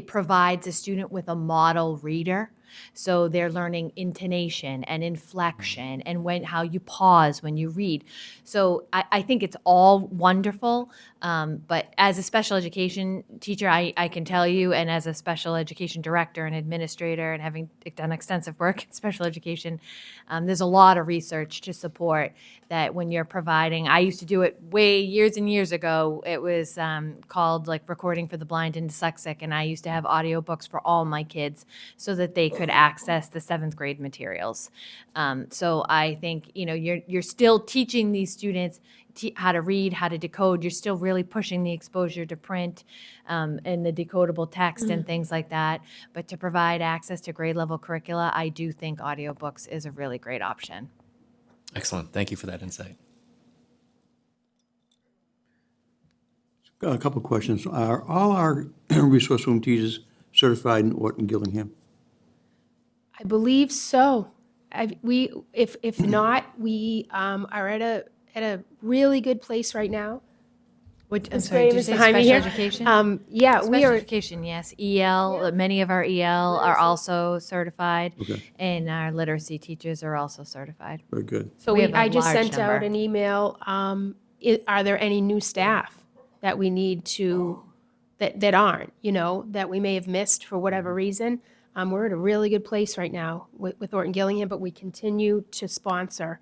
provides a student with a model reader. So they're learning intonation and inflection and how you pause when you read. So I think it's all wonderful. But as a special education teacher, I can tell you, and as a special education director and administrator and having done extensive work in special education, there's a lot of research to support that when you're providing. I used to do it years and years ago. It was called like Recording for the Blind and Dyslexic, and I used to have audiobooks for all my kids so that they could access the 7th grade materials. So I think you're still teaching these students how to read, how to decode. You're still really pushing the exposure to print and the decodable text and things like that. But to provide access to grade level curricula, I do think audiobooks is a really great option. Excellent. Thank you for that insight. Got a couple of questions. Are all our resource room teachers certified in Orton Gillingham? I believe so. If not, we are at a really good place right now. I'm Ms. sorry, Gray did you is say behind me special here. education? Yeah, we Special are, education, yes. EL, many of our EL are also certified, Okay. and our literacy teachers are also certified. Very good. so we have a I just large sent out number. an email. Are there any new staff that we need to, that aren't, that we may have missed for whatever reason? We're at a really good place right now with Orton Gillingham, but we continue to sponsor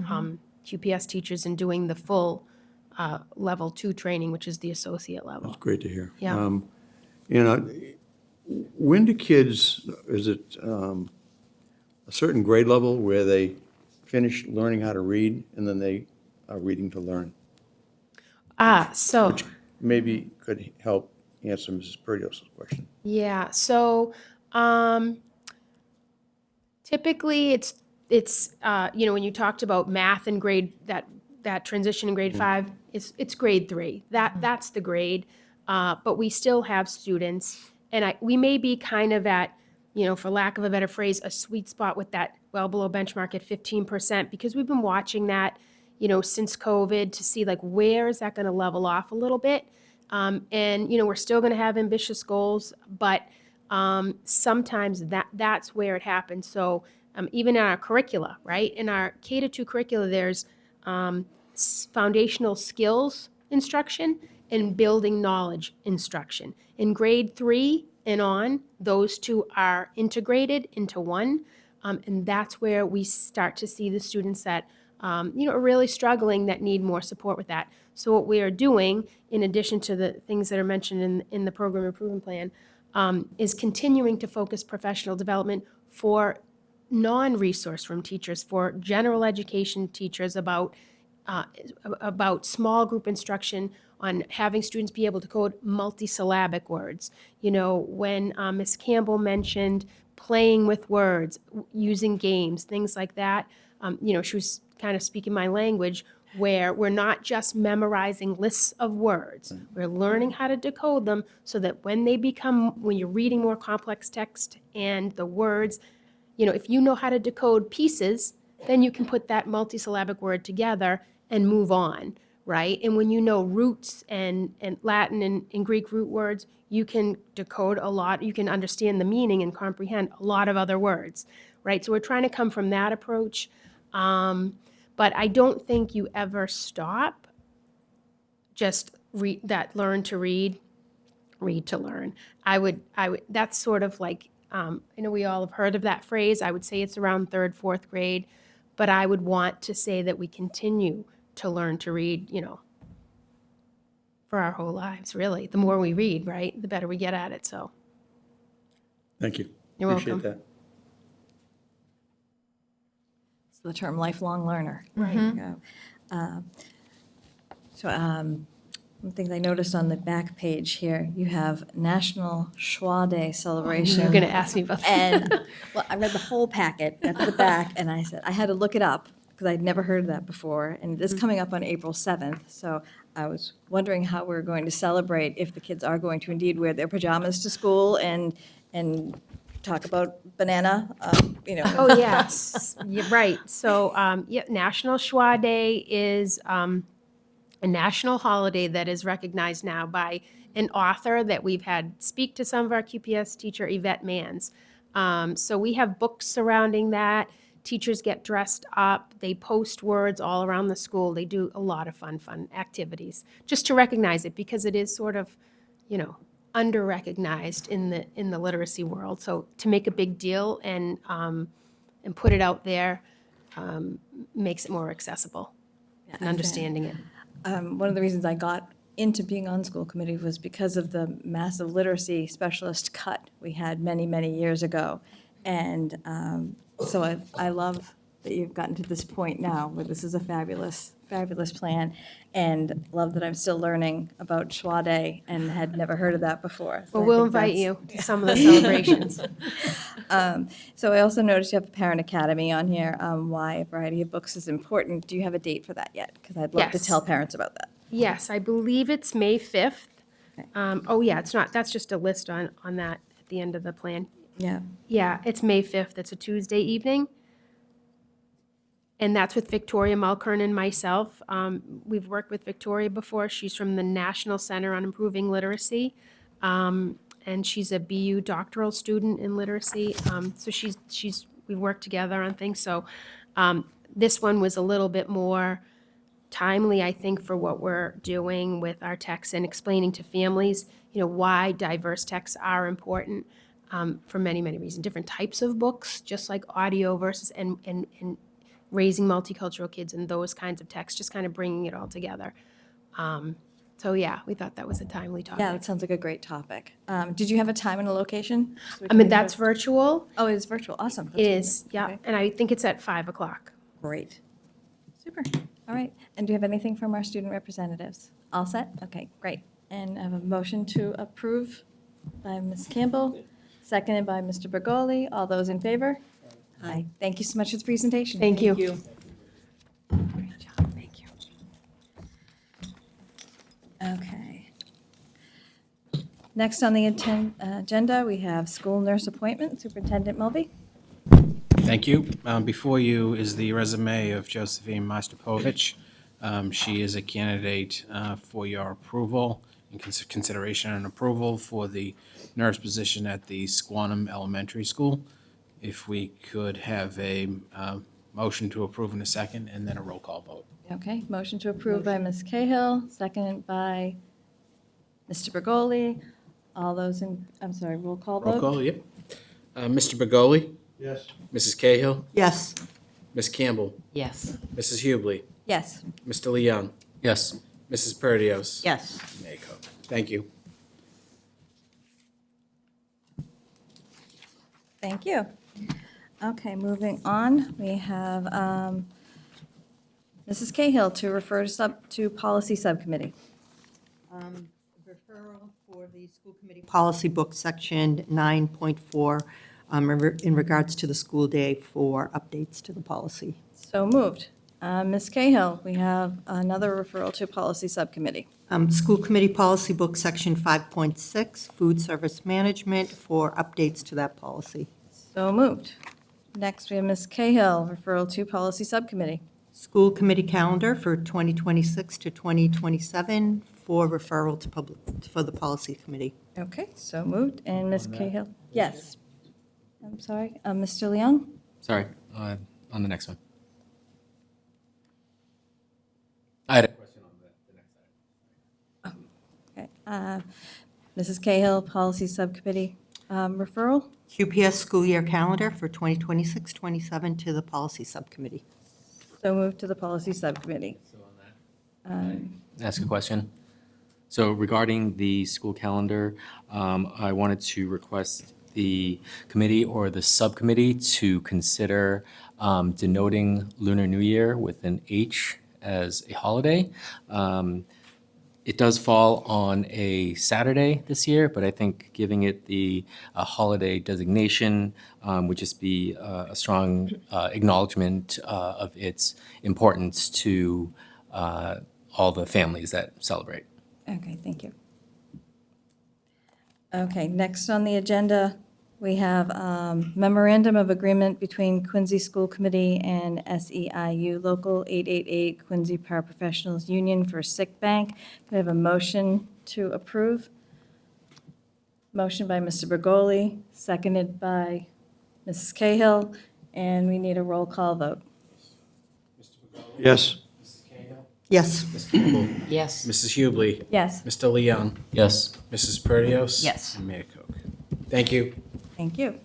QPS teachers in doing the full level 2 training, which is the associate level. That's great to hear. Yeah. You know, when do kids, is it a certain grade level where they finish learning how to read and then they are reading to learn? So. Maybe could help answer Mrs. Perdios' question. Yeah, so typically it's when you talked about math and grade, that transition in grade 5, it's grade 3. That's the grade. But we still have students, and we may be kind of at, for lack of a better phrase, a sweet spot with that well below benchmark at 15%, because we've been watching that, since COVID to see like where is that going to level off a little bit. And we're still going to have ambitious goals, but sometimes that's where it happens. So even in our curricula, right? In our K-2 curricula, there's foundational skills instruction and building knowledge instruction. In grade 3 and on, those two are integrated into one, and that's where we start to see the students that are really struggling, that need more support with that. So what we are doing, in addition to the things that are mentioned in the program improvement plan, is continuing to focus professional development for non-resource room teachers, for general education teachers about small group instruction, on having students be able to code multisyllabic words. When Ms. Campbell mentioned playing with words, using games, things like that, she was kind of speaking my language, where we're not just memorizing lists of words. We're learning how to decode them so that when you're reading more complex text and the words, if you know how to decode pieces, then you can put that multisyllabic word together and move on, right? And when you know roots and Latin and Greek root words, you can decode a lot, you can understand the meaning and comprehend a lot of other words, right? So we're trying to come from that approach. But I don't think you ever stop just learn to read to learn. I would, that's sort of like, I know we all have heard of that phrase. I would say it's around 3rd, 4th grade, but I would want to say that we continue to learn to read, for our whole lives, really. The more we read, right, the better we get at it, so. Thank you. You're welcome. Appreciate that. It's the term lifelong learner. Right. One thing I noticed on the back page here, you have National Schwa Day celebration. You're going to ask me about that. And, well, I read the whole packet at the back, and I said, I had to look it up, because I'd never heard of that before, and it is coming up on April 7th, so I was wondering how we're going to celebrate, if the kids are going to indeed wear their pajamas to school and talk about banana, Oh, yes, you're right. So, National Schwa Day is a national holiday that is recognized now by an author that we've had speak to some of our QPS teacher, Yvette Mans. So we have books surrounding that. Teachers get dressed up. They post words all around the school. They do a lot of fun activities just to recognize it, because it is sort of, under-recognized in the literacy world. So to make a big deal and put it out there makes it more accessible and understanding it. One of the reasons I got into being on school committee was because of the massive literacy specialist cut we had many, many years ago. And so I love that you've gotten to this point now where this is a fabulous, fabulous plan, and love that I'm still learning about Schwa Day and had never heard of that before. So Well, I we'll think invite that's- you to some of the celebrations. So I also noticed you have a Parent Academy on here, why a variety of books is important. Do you have a date for that yet? Because I'd love to Yes. tell parents about that. Yes, I believe it's May 5th. Oh, yeah, it's not, that's just a list on that at the end of the plan. Yeah. Yeah, it's May 5th. It's a Tuesday evening. And that's with Victoria Mulkern and myself. We've worked with Victoria before. She's from the National Center on Improving Literacy. And she's a BU doctoral student in literacy. So we worked together on things. So this one was a little bit more timely, I think, for what we're doing with our texts and explaining to families, why diverse texts are important for many, many reasons. Different types of books, just like audio versus and raising multicultural kids and those kinds of texts, just kind of bringing it all together. So yeah, we thought that was a timely topic. Yeah, that sounds like a great topic. Did you have a time and a location? So we I mean, can- that's virtual. Oh, it's virtual. Awesome. It That's is, great. yeah. Okay. And I think it's at 5:00. Great. Super. All right. And do you have anything from our student representatives? All set? Okay, great. And I have a motion to approve by Ms. Campbell, seconded by Mr. Bergoli. All those in favor? Aye. Thank you so much for the presentation. Thank you. Great job. Thank you. Okay. Next on the agenda, we have school nurse appointment. Superintendent Mulvey? Thank you. Before you is the resume of Josephine Masterpovich. She is a candidate for your approval and consideration and approval for the nurse position at the Squantum Elementary School. If we could have a motion to approve in a second and then a roll call vote. Okay, motion to approve by Ms. Cahill, seconded by Mr. Bergoli. All those in, I'm sorry, roll call vote? Roll call, yep. Mr. Bergoli? Yes. Mrs. Cahill? Yes. Ms. Campbell? Yes. Mrs. Hubley? Yes. Mr. Leon? Yes. Mrs. Perdios? Yes. Mayor Cook. Thank you. Thank you. Okay, moving on, we have Mrs. Cahill to refer to policy subcommittee. Referral for the school committee policy book, section 9.4, in regards to the school day for updates to the policy. So moved. Ms. Cahill, we have another referral to policy subcommittee. School committee policy book, section 5.6, food service management, for updates to that policy. So moved. Next, we have Ms. Cahill, referral to policy subcommittee. School committee calendar for 2026 to 2027 for referral to public, for the policy committee. Okay, so moved. And Ms. Cahill? Yes. I'm sorry, Mr. Leon? Sorry, on the next one. I had a question on the next item. Okay. Mrs. Cahill, policy subcommittee referral. QPS school year calendar for 2026-27 to the policy subcommittee. So moved to the policy subcommittee. Ask a question. So regarding the school calendar, I wanted to request the committee or the subcommittee to consider denoting Lunar New Year with an H as a holiday. It does fall on a Saturday this year, but I think giving it the holiday designation would just be a strong acknowledgement of its importance to all the families that celebrate. Okay, thank you. Okay, next on the agenda, we have memorandum of agreement between Quincy School Committee and SEIU Local 888 Quincy Paraprofessionals Union for Sick Bank. Can I have a motion to approve? Motion by Mr. Bergoli, seconded by Mrs. Cahill, and we need a roll call vote. Yes. Yes. Ms. Campbell? Yes. Mrs. Hubley? Yes, Mr. Leon? Yes. Mrs. Perdios? Yes. And Mayor Cook. Thank you. thank you.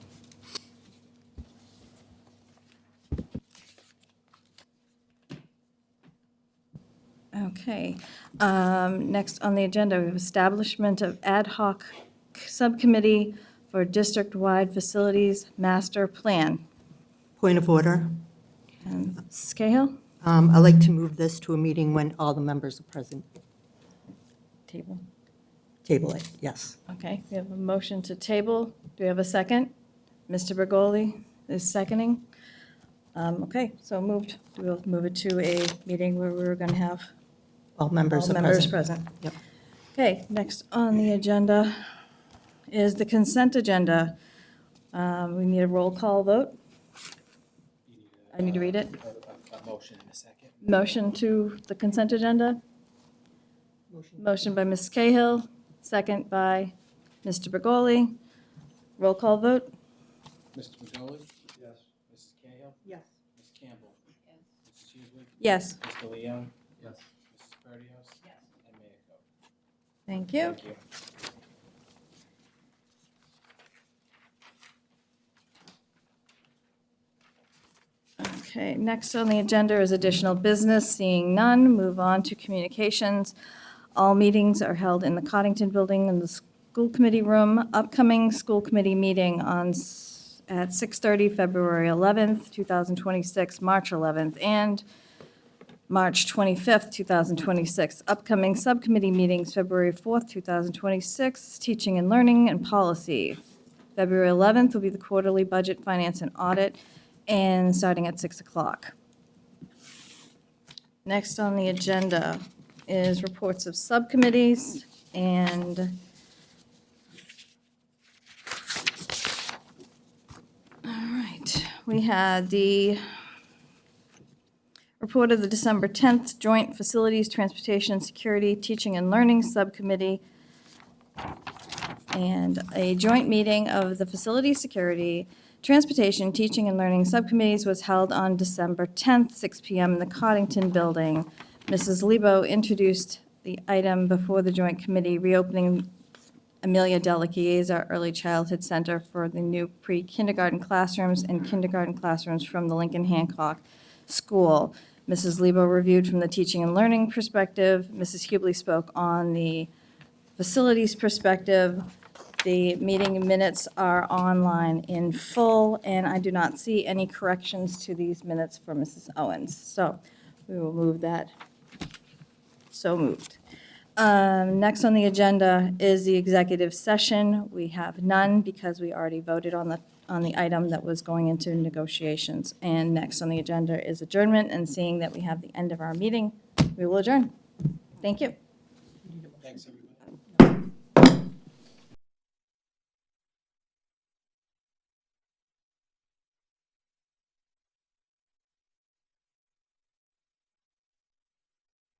Okay, next on the agenda, we have establishment of ad hoc subcommittee for district-wide facilities master plan. Point of order. Mrs. Cahill? I'd like to move this to a meeting when all the members are present. Table. Table it, yes. Okay, we have a motion to table. Do we have a second? Mr. Bergoli is seconding. Okay, so moved. We'll move it to a meeting where we're going to have All members all are members present. present. Yep. Okay, next on the agenda is the consent agenda. We need a roll call vote. I need to read it? Motion in a second. Motion to the consent agenda? Motion by Ms. Cahill, second by Mr. Bergoli. Roll call vote? Mr. Begoli? Yes. Mrs. Cahill? Yes. Ms. Campbell? Yes. Mrs. Hubley? Yes. Mr. Leon? Yes. Mrs. Perdios? Yes. And Mayor Coe. Thank you. Thank you. Okay, next on the agenda is additional business. Seeing none, move on to communications. All meetings are held in the Coddington Building in the school committee room. Upcoming school committee meeting at 6:30, February 11th, 2026, March 11th, and March 25th, 2026. Upcoming subcommittee meetings, February 4th, 2026, Teaching and Learning and Policy. February 11th will be the quarterly budget, finance, and audit, and starting at 6 o'clock. Next on the agenda is reports of subcommittees, and all right, we had the report of the December 10th Joint Facilities, Transportation, Security, Teaching and Learning Subcommittee, and a joint meeting of the Facility Security, Transportation, Teaching and Learning Subcommittees was held on December 10th, 6 PM in the Coddington Building. Mrs. Lebo introduced the item before the joint committee, reopening Amelia Della Chiesa Early Childhood Center for the new pre-kindergarten classrooms and kindergarten classrooms from the Lincoln Hancock School. Mrs. Lebo reviewed from the teaching and learning perspective. Mrs. Hubley spoke on the facilities perspective. The meeting minutes are online in full, and I do not see any corrections to these minutes for Mrs. Owens. So we will move that. So moved. Next on the agenda is the executive session. We have none because we already voted on the item that was going into negotiations. And next on the agenda is adjournment, and seeing that we have the end of our meeting, we will adjourn. Thank you. Thanks, everybody.